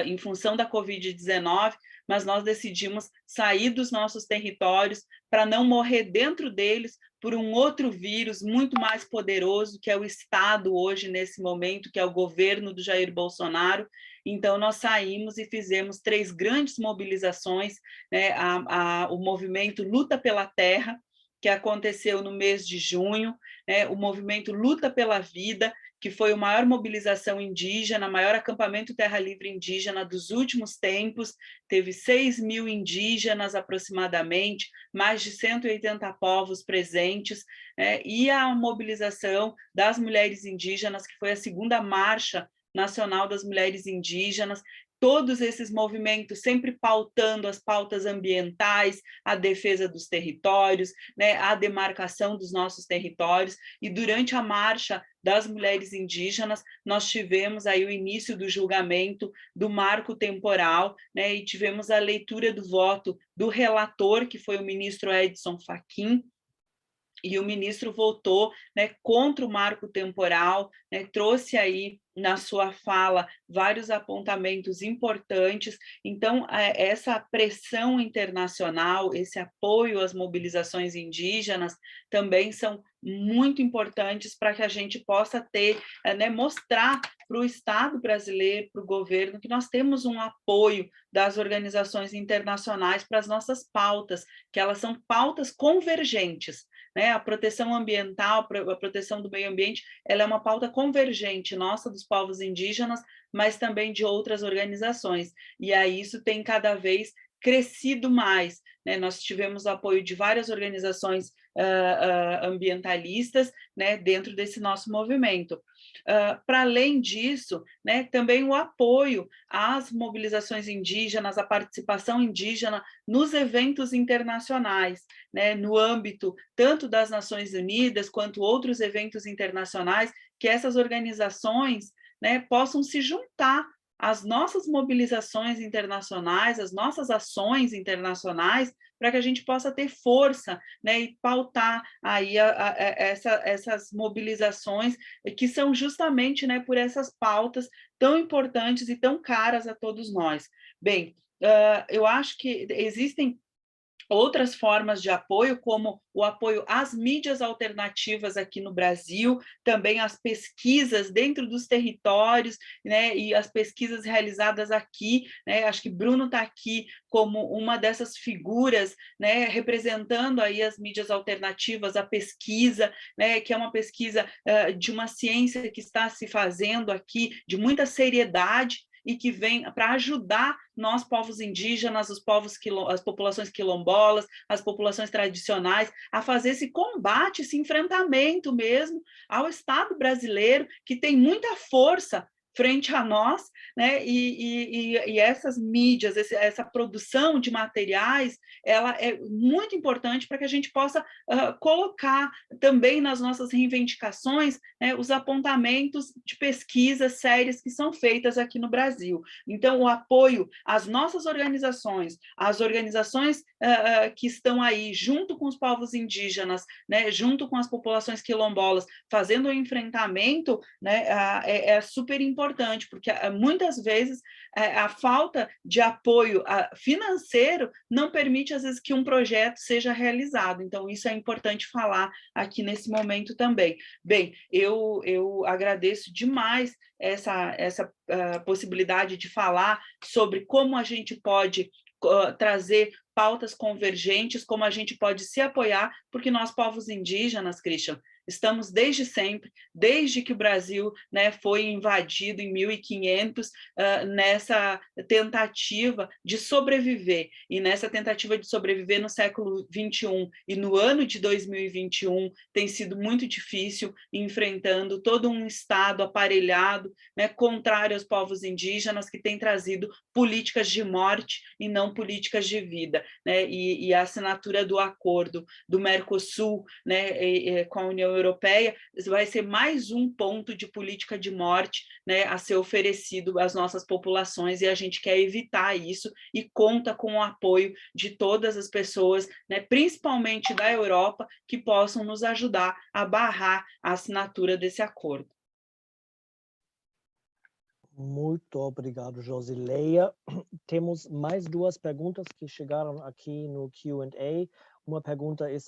em função da Covid-19, mas nós decidimos sair dos nossos territórios para não morrer dentro deles por um outro vírus muito mais poderoso, que é o Estado hoje, nesse momento, que é o governo do Jair Bolsonaro. Então, nós saímos e fizemos 3 grandes mobilizações, né? O movimento Luta pela Terra, que aconteceu no mês de junho, né? O movimento Luta pela Vida, que foi a maior mobilização indígena, maior acampamento terra livre indígena dos últimos tempos, teve 6.000 indígenas aproximadamente, mais de 180 povos presentes, e a mobilização das mulheres indígenas, que foi a 2ª Marcha Nacional das Mulheres Indígenas, todos esses movimentos sempre pautando as pautas ambientais, a defesa dos territórios, né, a demarcação dos nossos territórios, e durante a marcha das mulheres indígenas, nós tivemos aí o início do julgamento do marco temporal, né, e tivemos a leitura do voto do relator, que foi o ministro Edson Fachin, e o ministro votou, né, contra o marco temporal, né, trouxe aí na sua fala vários apontamentos importantes. Então, essa pressão internacional, esse apoio às mobilizações indígenas também são muito importantes para que a gente possa ter, né, mostrar para o Estado brasileiro, para o governo, que nós temos um apoio das organizações internacionais para as nossas pautas, que elas são pautas convergentes, né? A proteção ambiental, a proteção do meio ambiente, ela é uma pauta convergente nossa, dos povos indígenas, mas também de outras organizações. E aí isso tem cada vez crescido mais, né? Nós tivemos o apoio de várias organizações ambientalistas, né, dentro desse nosso movimento. Para além disso, né, também o apoio às mobilizações indígenas, à participação indígena nos eventos internacionais, né, no âmbito tanto das Nações Unidas quanto outros eventos internacionais, que essas organizações, né, possam se juntar às nossas mobilizações internacionais, às nossas ações internacionais, para que a gente possa ter força, né, e pautar aí essas mobilizações que são justamente, né, por essas pautas tão importantes e tão caras a todos nós. Bem, eu acho que existem outras formas de apoio, como o apoio às mídias alternativas aqui no Brasil, também as pesquisas dentro dos territórios, né, e as pesquisas realizadas aqui, né, acho que Bruno está aqui como uma dessas figuras, né, representando aí as mídias alternativas, a pesquisa, né, que é uma pesquisa de uma ciência que está se fazendo aqui, de muita seriedade, e que vem para ajudar nós, povos indígenas, as populações quilombolas, as populações tradicionais, a fazer esse combate, esse enfrentamento mesmo ao Estado brasileiro, que tem muita força frente a nós, né? E essas mídias, essa produção de materiais, ela é muito importante para que a gente possa colocar também nas nossas reivindicações, né, os apontamentos de pesquisas sérias que são feitas aqui no Brasil. Então, o apoio às nossas organizações, às organizações que estão aí junto com os povos indígenas, né, junto com as populações quilombolas, fazendo o enfrentamento, né, é super importante, porque muitas vezes a falta de apoio financeiro não permite, às vezes, que um projeto seja realizado. Então, isso é importante falar aqui nesse momento também. Bem, eu agradeço demais essa possibilidade de falar sobre como a gente pode trazer pautas convergentes, como a gente pode se apoiar, porque nós, povos indígenas, Christian, estamos desde sempre, desde que o Brasil, né, foi invadido em 1500, nessa tentativa de sobreviver, e nessa tentativa de sobreviver no século XXI e no ano de 2021 tem sido muito difícil, enfrentando todo um Estado aparelhado, né, contrário aos povos indígenas, que tem trazido políticas de morte e não políticas de vida, né? E a assinatura do acordo do Mercosul, né, com a União Europeia vai ser mais um ponto de política de morte, né, a ser oferecido às nossas populações, e a gente quer evitar isso e conta com o apoio de todas as pessoas, né, principalmente da Europa, que possam nos ajudar a barrar a assinatura desse acordo. Muito obrigado, Josileia. Temos mais duas perguntas que chegaram aqui no Q&A. Uma pergunta é: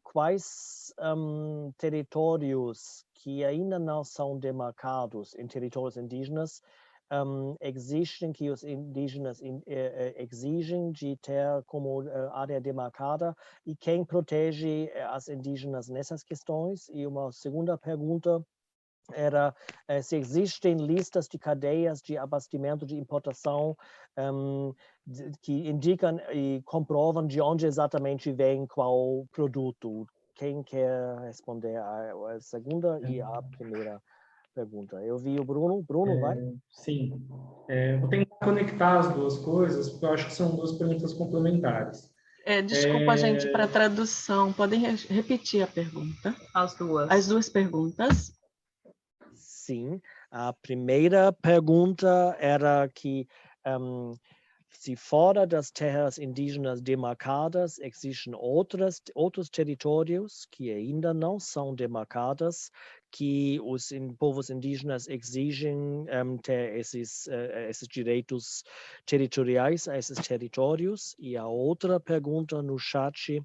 quais territórios que ainda não são demarcados em territórios indígenas exigem que os indígenas exigem de ter como área demarcada, e quem protege as indígenas nessas questões? E uma segunda pergunta era se existem listas de cadeias de abastecimento, de importação, que indicam e comprovam de onde exatamente vem qual produto. Quem quer responder a segunda e a primeira pergunta? Eu vi o Bruno. Bruno, vai? Sim. Vou tentar conectar as duas coisas, porque eu acho que são duas perguntas complementares. Desculpa, gente, para a tradução. Podem repetir a pergunta? As duas. As duas perguntas. Sim. A primeira pergunta era que se fora das terras indígenas demarcadas existem outros territórios que ainda não são demarcados, que os povos indígenas exigem ter esses direitos territoriais a esses territórios. E a outra pergunta no chat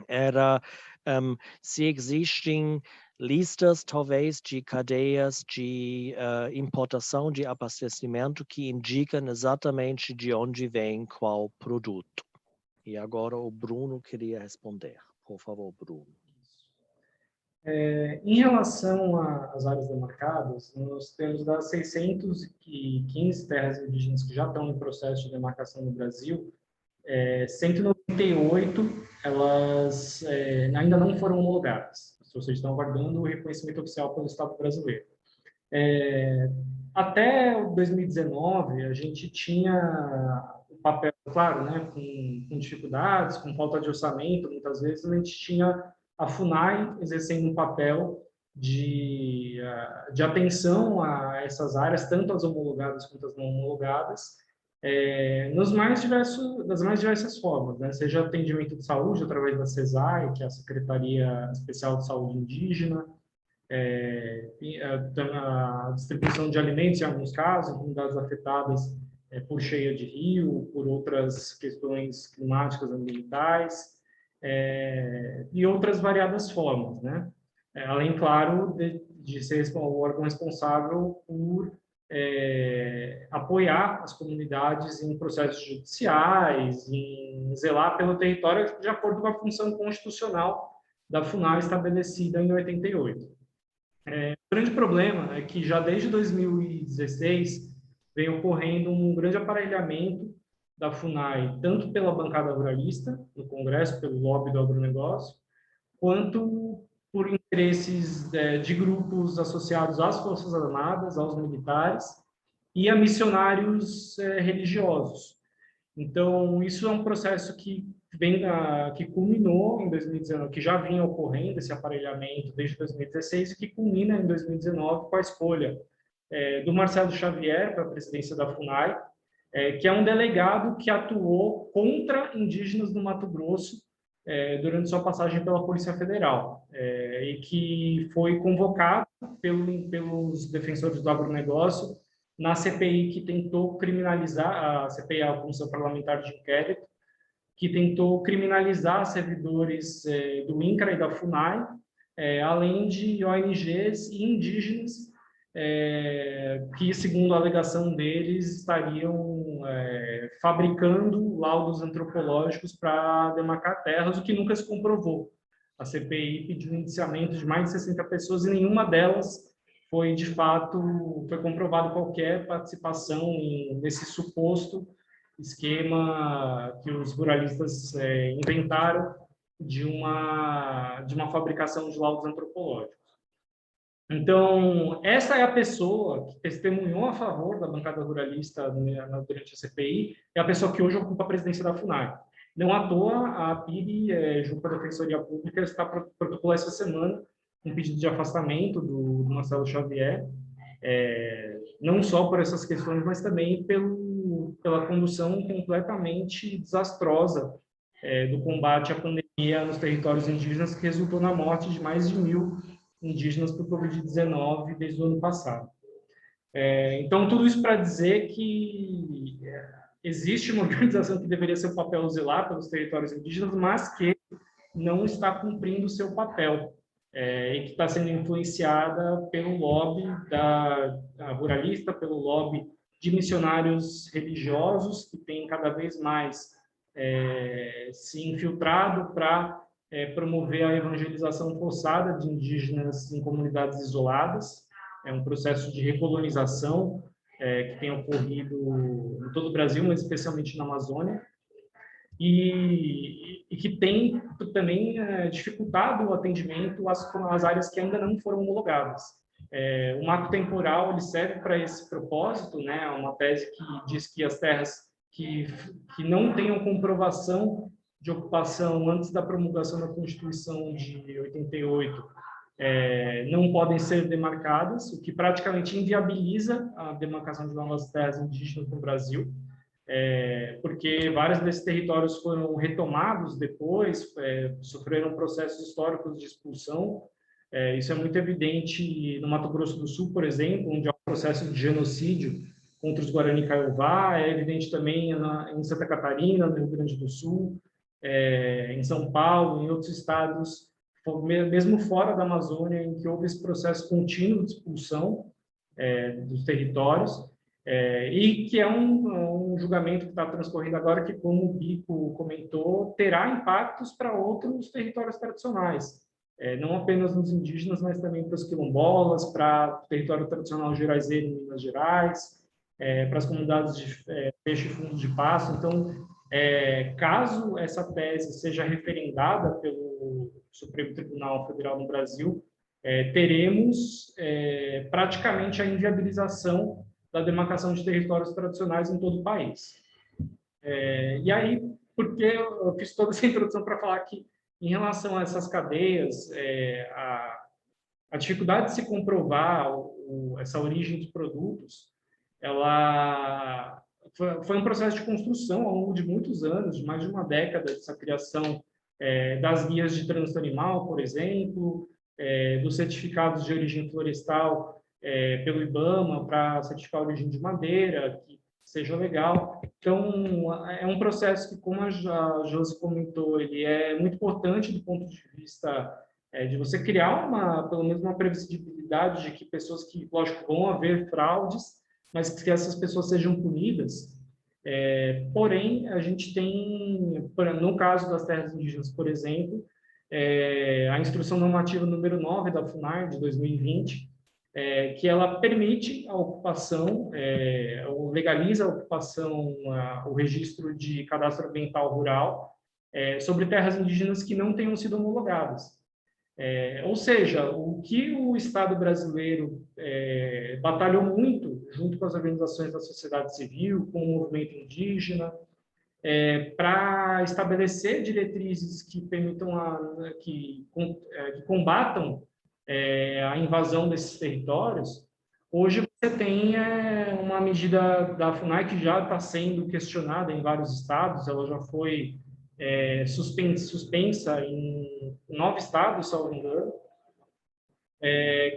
era se existem listas, talvez, de cadeias de importação, de abastecimento, que indicam exatamente de onde vem qual produto. E agora o Bruno queria responder. Por favor, Bruno. Em relação às áreas demarcadas, nós temos das 615 terras indígenas que já estão em processo de demarcação no Brasil, 198 elas ainda não foram homologadas, ou seja, estão aguardando o reconhecimento oficial pelo Estado brasileiro. Até 2019, a gente tinha o papel, claro, né, com dificuldades, com falta de orçamento, muitas vezes a gente tinha a FUNAI exercendo um papel de atenção a essas áreas, tanto as homologadas quanto as não homologadas, das mais diversas formas, né? Seja atendimento de saúde através da CESAI, que é a Secretaria Especial de Saúde Indígena, a distribuição de alimentos em alguns casos, em comunidades afetadas por cheia de rio, por outras questões climáticas ambientais, e outras variadas formas, né? Além, claro, de ser o órgão responsável por apoiar as comunidades em processos judiciais, em zelar pelo território de acordo com a função constitucional da FUNAI estabelecida em 88. O grande problema é que já desde 2016 vem ocorrendo um grande aparelhamento da FUNAI, tanto pela bancada ruralista no Congresso, pelo lobby do agronegócio, quanto por interesses de grupos associados às Forças Armadas, aos militares e a missionários religiosos. Então, isso é um processo que culminou em 2019, que já vinha ocorrendo esse aparelhamento desde 2016 e que culmina em 2019 com a escolha do Marcelo Xavier para a presidência da FUNAI, que é um delegado que atuou contra indígenas do Mato Grosso durante sua passagem pela Polícia Federal, e que foi convocado pelos defensores do agronegócio na CPI que tentou criminalizar, a CPI, a Comissão Parlamentar de Inquérito, que tentou criminalizar servidores do INCRA e da FUNAI, além de ONGs e indígenas, que, segundo a alegação deles, estariam fabricando laudos antropológicos para demarcar terras, o que nunca se comprovou. A CPI pediu um indiciamento de mais de 60 pessoas e nenhuma delas foi, de fato, foi comprovado qualquer participação nesse suposto esquema que os ruralistas inventaram de uma fabricação de laudos antropológicos. Então, essa é a pessoa que testemunhou a favor da bancada ruralista durante a CPI, é a pessoa que hoje ocupa a presidência da FUNAI. Não à toa, a PIB, junto à Defensoria Pública, está protocolando essa semana um pedido de afastamento do Marcelo Xavier, não só por essas questões, mas também pela condução completamente desastrosa do combate à pandemia nos territórios indígenas, que resultou na morte de mais de 1.000 indígenas por Covid-19 desde o ano passado. Então, tudo isso para dizer que existe uma organização que deveria ser o papel zelar pelos territórios indígenas, mas que não está cumprindo o seu papel, e que está sendo influenciada pelo lobby da ruralista, pelo lobby de missionários religiosos, que tem cada vez mais se infiltrado para promover a evangelização forçada de indígenas em comunidades isoladas. É um processo de recolonização que tem ocorrido em todo o Brasil, mas especialmente na Amazônia, e que tem também dificultado o atendimento às áreas que ainda não foram homologadas. O marco temporal ele serve para esse propósito, né? Uma tese que diz que as terras que não tenham comprovação de ocupação antes da promulgação da Constituição de 88 não podem ser demarcadas, o que praticamente inviabiliza a demarcação de novas terras indígenas no Brasil, porque vários desses territórios foram retomados depois, sofreram processos históricos de expulsão. Isso é muito evidente no Mato Grosso do Sul, por exemplo, onde há um processo de genocídio contra os Guarani Kaiowá, é evidente também em Santa Catarina, no Rio Grande do Sul, em São Paulo, em outros estados, mesmo fora da Amazônia, em que houve esse processo contínuo de expulsão dos territórios, e que é um julgamento que está transcorrendo agora que, como o Bico comentou, terá impactos para outros territórios tradicionais. não apenas nos indígenas, mas também para os quilombolas, para o território tradicional geraizeiro em Minas Gerais, para as comunidades de peixe e fundo de pasto. Então, caso essa tese seja referendada pelo Supremo Tribunal Federal no Brasil, teremos praticamente a inviabilização da demarcação de territórios tradicionais em todo o país. E aí, porque eu fiz toda essa introdução para falar que, em relação a essas cadeias, a dificuldade de se comprovar essa origem dos produtos, ela foi um processo de construção ao longo de muitos anos, de mais de uma década, dessa criação das guias de trânsito animal, por exemplo, dos certificados de origem florestal pelo IBAMA para certificar a origem de madeira, que seja legal. Então, é um processo que, como a Josi comentou, ele é muito importante do ponto de vista de você criar pelo menos uma previsibilidade de que pessoas que, lógico, vão haver fraudes, mas que essas pessoas sejam punidas. Porém, a gente tem, no caso das terras indígenas, por exemplo, a Instrução Normativa número 9 da FUNAR, de 2020, que ela permite a ocupação, ou legaliza a ocupação, o registro de cadastro ambiental rural sobre terras indígenas que não tenham sido homologadas. Ou seja, o que o Estado brasileiro batalhou muito, junto com as organizações da sociedade civil, com o movimento indígena, para estabelecer diretrizes que permitam que combatam a invasão desses territórios. Hoje você tem uma medida da FUNAI que já está sendo questionada em vários estados, ela já foi suspensa em 9 estados, salvo engano,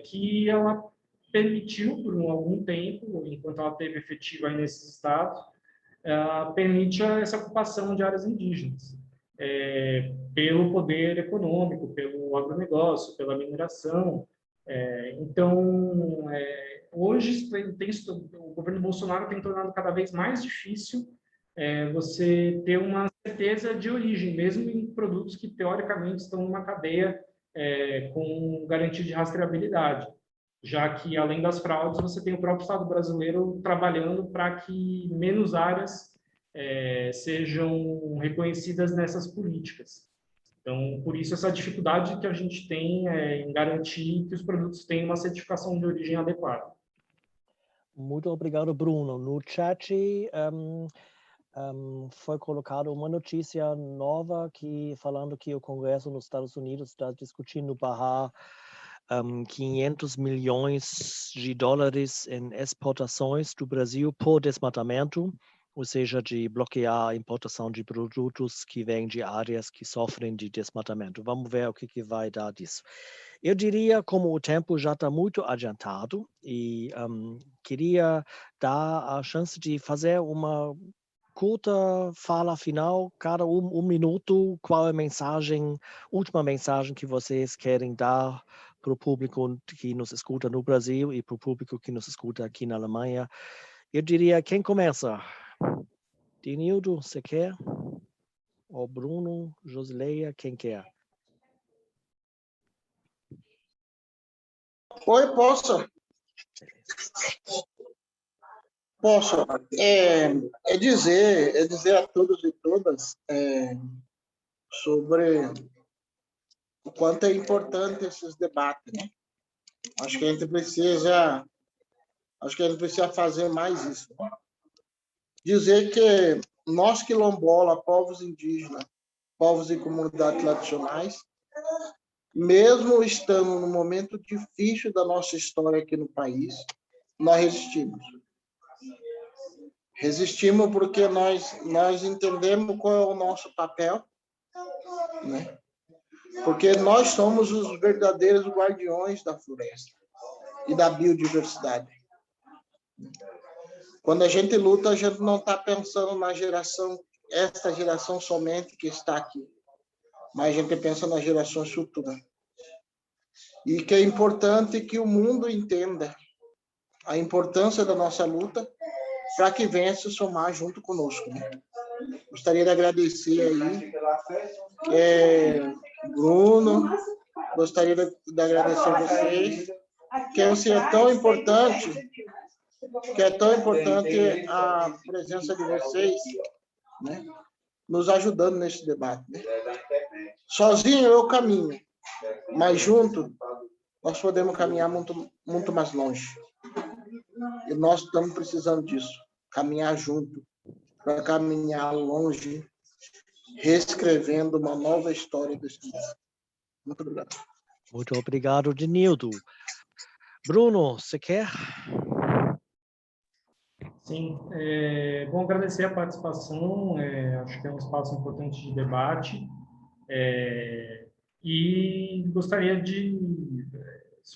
que ela permitiu, por algum tempo, enquanto ela esteve efetiva aí nesses estados, permite essa ocupação de áreas indígenas, pelo poder econômico, pelo agronegócio, pela mineração. Então, hoje, o governo Bolsonaro tem tornado cada vez mais difícil você ter uma certeza de origem, mesmo em produtos que, teoricamente, estão numa cadeia com garantia de rastreabilidade, já que, além das fraudes, você tem o próprio Estado brasileiro trabalhando para que menos áreas sejam reconhecidas nessas políticas. Então, por isso, essa dificuldade que a gente tem em garantir que os produtos tenham uma certificação de origem adequada. Muito obrigado, Bruno. No chat foi colocada uma notícia nova falando que o Congresso nos Estados Unidos está discutindo barrar 500 milhões de dólares em exportações do Brasil por desmatamento, ou seja, de bloquear a importação de produtos que vêm de áreas que sofrem de desmatamento. Vamos ver o que vai dar disso. Eu diria, como o tempo já está muito adiantado, e queria dar a chance de fazer uma curta fala final, cada um minuto, qual é a última mensagem que vocês querem dar para o público que nos escuta no Brasil e para o público que nos escuta aqui na Alemanha. Eu diria, quem começa? Denildo, você quer? Ou Bruno, Josileia, quem quer? Oi, posso? Posso. É dizer a todos e todas sobre o quanto é importante esses debates, né? Acho que a gente precisa fazer mais isso. Dizer que nós quilombola, povos indígenas, povos e comunidades tradicionais, mesmo estando no momento difícil da nossa história aqui no país, nós resistimos. Resistimos porque nós entendemos qual é o nosso papel, né? Porque nós somos os verdadeiros guardiões da floresta e da biodiversidade. Quando a gente luta, a gente não está pensando na esta geração somente que está aqui, mas a gente pensa nas gerações futuras. E que é importante que o mundo entenda a importância da nossa luta para que venha se somar junto conosco, né? Gostaria de agradecer aí Bruno, Gostaria de agradecer a vocês, que é tão importante, a presença de vocês, né, nos ajudando nesse debate. Né? Sozinho eu caminho, mas junto nós podemos caminhar muito mais longe. E nós estamos precisando disso, caminhar junto, para caminhar longe, reescrevendo uma nova história desse mundo. Muito obrigado. Muito obrigado, Denildo. Bruno, você quer? Sim, bom, agradecer a participação, acho que é um espaço importante de debate, e gostaria de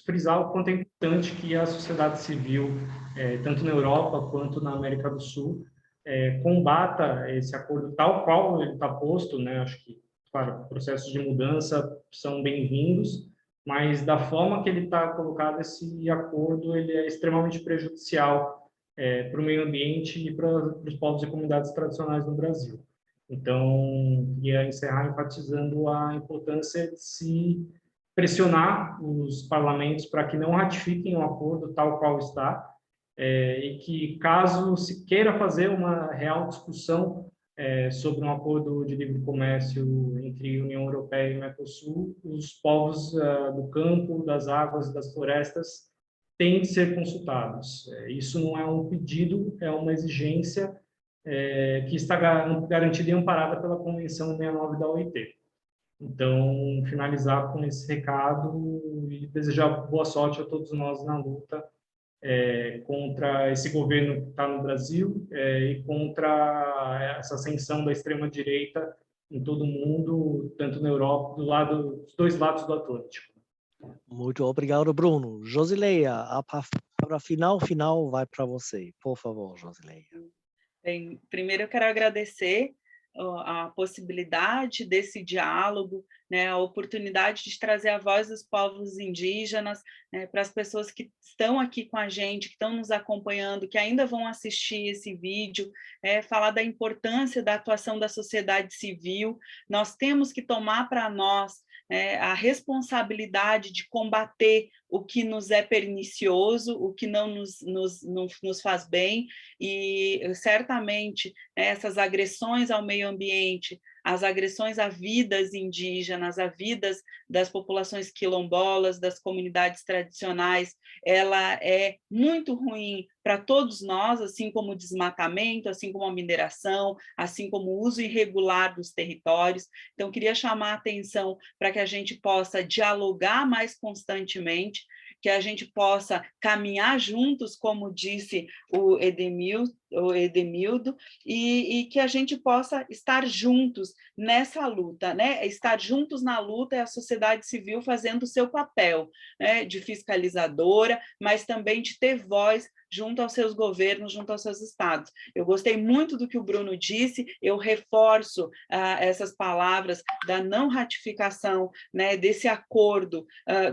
frisar o quanto é importante que a sociedade civil, tanto na Europa quanto na América do Sul, combata esse acordo tal qual ele está posto, né? Acho que, claro, processos de mudança são bem-vindos, mas da forma que ele está colocado, esse acordo ele é extremamente prejudicial para o meio ambiente e para os povos e comunidades tradicionais no Brasil. Então, queria encerrar enfatizando a importância de se pressionar os parlamentos para que não ratifiquem o acordo tal qual está, e que, caso se queira fazer uma real discussão sobre um acordo de livre comércio entre União Europeia e Mercosul, os povos do campo, das águas e das florestas têm de ser consultados. Isso não é um pedido, é uma exigência que está garantida e amparada pela Convenção 69 da OIT. Então, finalizar com esse recado e desejar boa sorte a todos nós na luta contra esse governo que está no Brasil e contra essa ascensão da extrema-direita em todo o mundo, tanto na Europa, dos dois lados do Atlântico. Muito obrigado, Bruno. Josileia, a palavra final vai para você. Por favor, Josileia. Bem, primeiro eu quero agradecer a possibilidade desse diálogo, né, a oportunidade de trazer a voz dos povos indígenas, né, para as pessoas que estão aqui com a gente, que estão nos acompanhando, que ainda vão assistir esse vídeo, falar da importância da atuação da sociedade civil. Nós temos que tomar para nós a responsabilidade de combater o que nos é pernicioso, o que não nos faz bem, e certamente essas agressões ao meio ambiente, as agressões a vidas indígenas, a vidas das populações quilombolas, das comunidades tradicionais, ela é muito ruim para todos nós, assim como o desmatamento, assim como a mineração, assim como o uso irregular dos territórios. Então, queria chamar a atenção para que a gente possa dialogar mais constantemente, que a gente possa caminhar juntos, como disse o Edemildo, e que a gente possa estar juntos nessa luta, né? Estar juntos na luta é a sociedade civil fazendo o seu papel, né? De fiscalizadora, mas também de ter voz junto aos seus governos, junto aos seus estados. Eu gostei muito do que o Bruno disse, eu reforço essas palavras da não ratificação, né, desse acordo,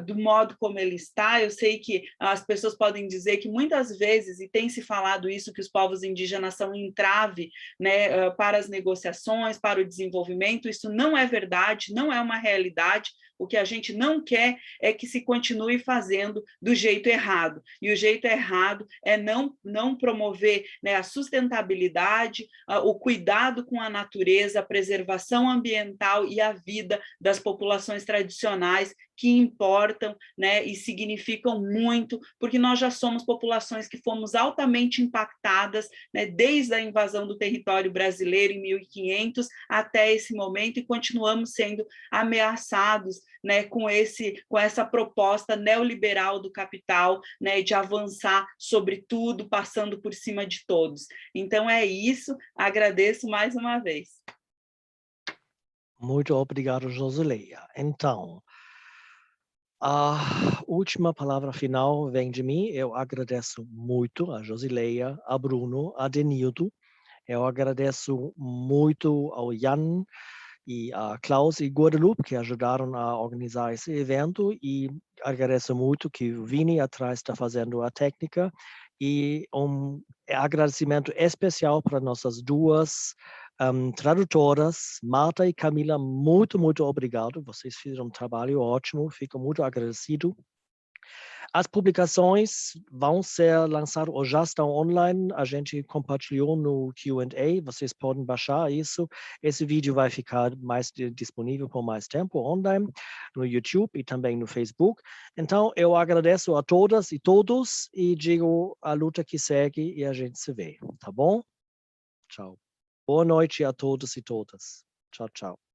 do modo como ele está. Eu sei que as pessoas podem dizer que muitas vezes, e tem se falado isso, que os povos indígenas são entrave, né, para as negociações, para o desenvolvimento. Isso não é verdade, não é uma realidade. O que a gente não quer é que se continue fazendo do jeito errado. E o jeito errado é não promover, né, a sustentabilidade, o cuidado com a natureza, a preservação ambiental e a vida das populações tradicionais, que importam, né, e significam muito, porque nós já somos populações que fomos altamente impactadas, né, desde a invasão do território brasileiro em 1500 até esse momento, e continuamos sendo ameaçados, né, com essa proposta neoliberal do capital, né, de avançar sobre tudo, passando por cima de todos. Então é isso, agradeço mais uma vez. Muito obrigado, Josileia. Então, a última palavra final vem de mim. Eu agradeço muito a Josileia, a Bruno, a Denildo. Eu agradeço muito ao Jan e a Klaus e Guadalupe, que ajudaram a organizar esse evento, e agradeço muito que o Vini atrás está fazendo a técnica, e agradecimento especial para nossas duas tradutoras, Marta e Camila, muito obrigado. Vocês fizeram um trabalho ótimo, fico muito agradecido. As publicações vão ser lançadas ou já estão online. A gente compartilhou no Q&A. Vocês podem baixar isso. Esse vídeo vai ficar disponível por mais tempo online no YouTube e também no Facebook. Então, eu agradeço a todas e todos e digo a luta que segue e a gente se vê. Tá bom? Tchau. Boa noite a todos e todas. Tchau, tchau.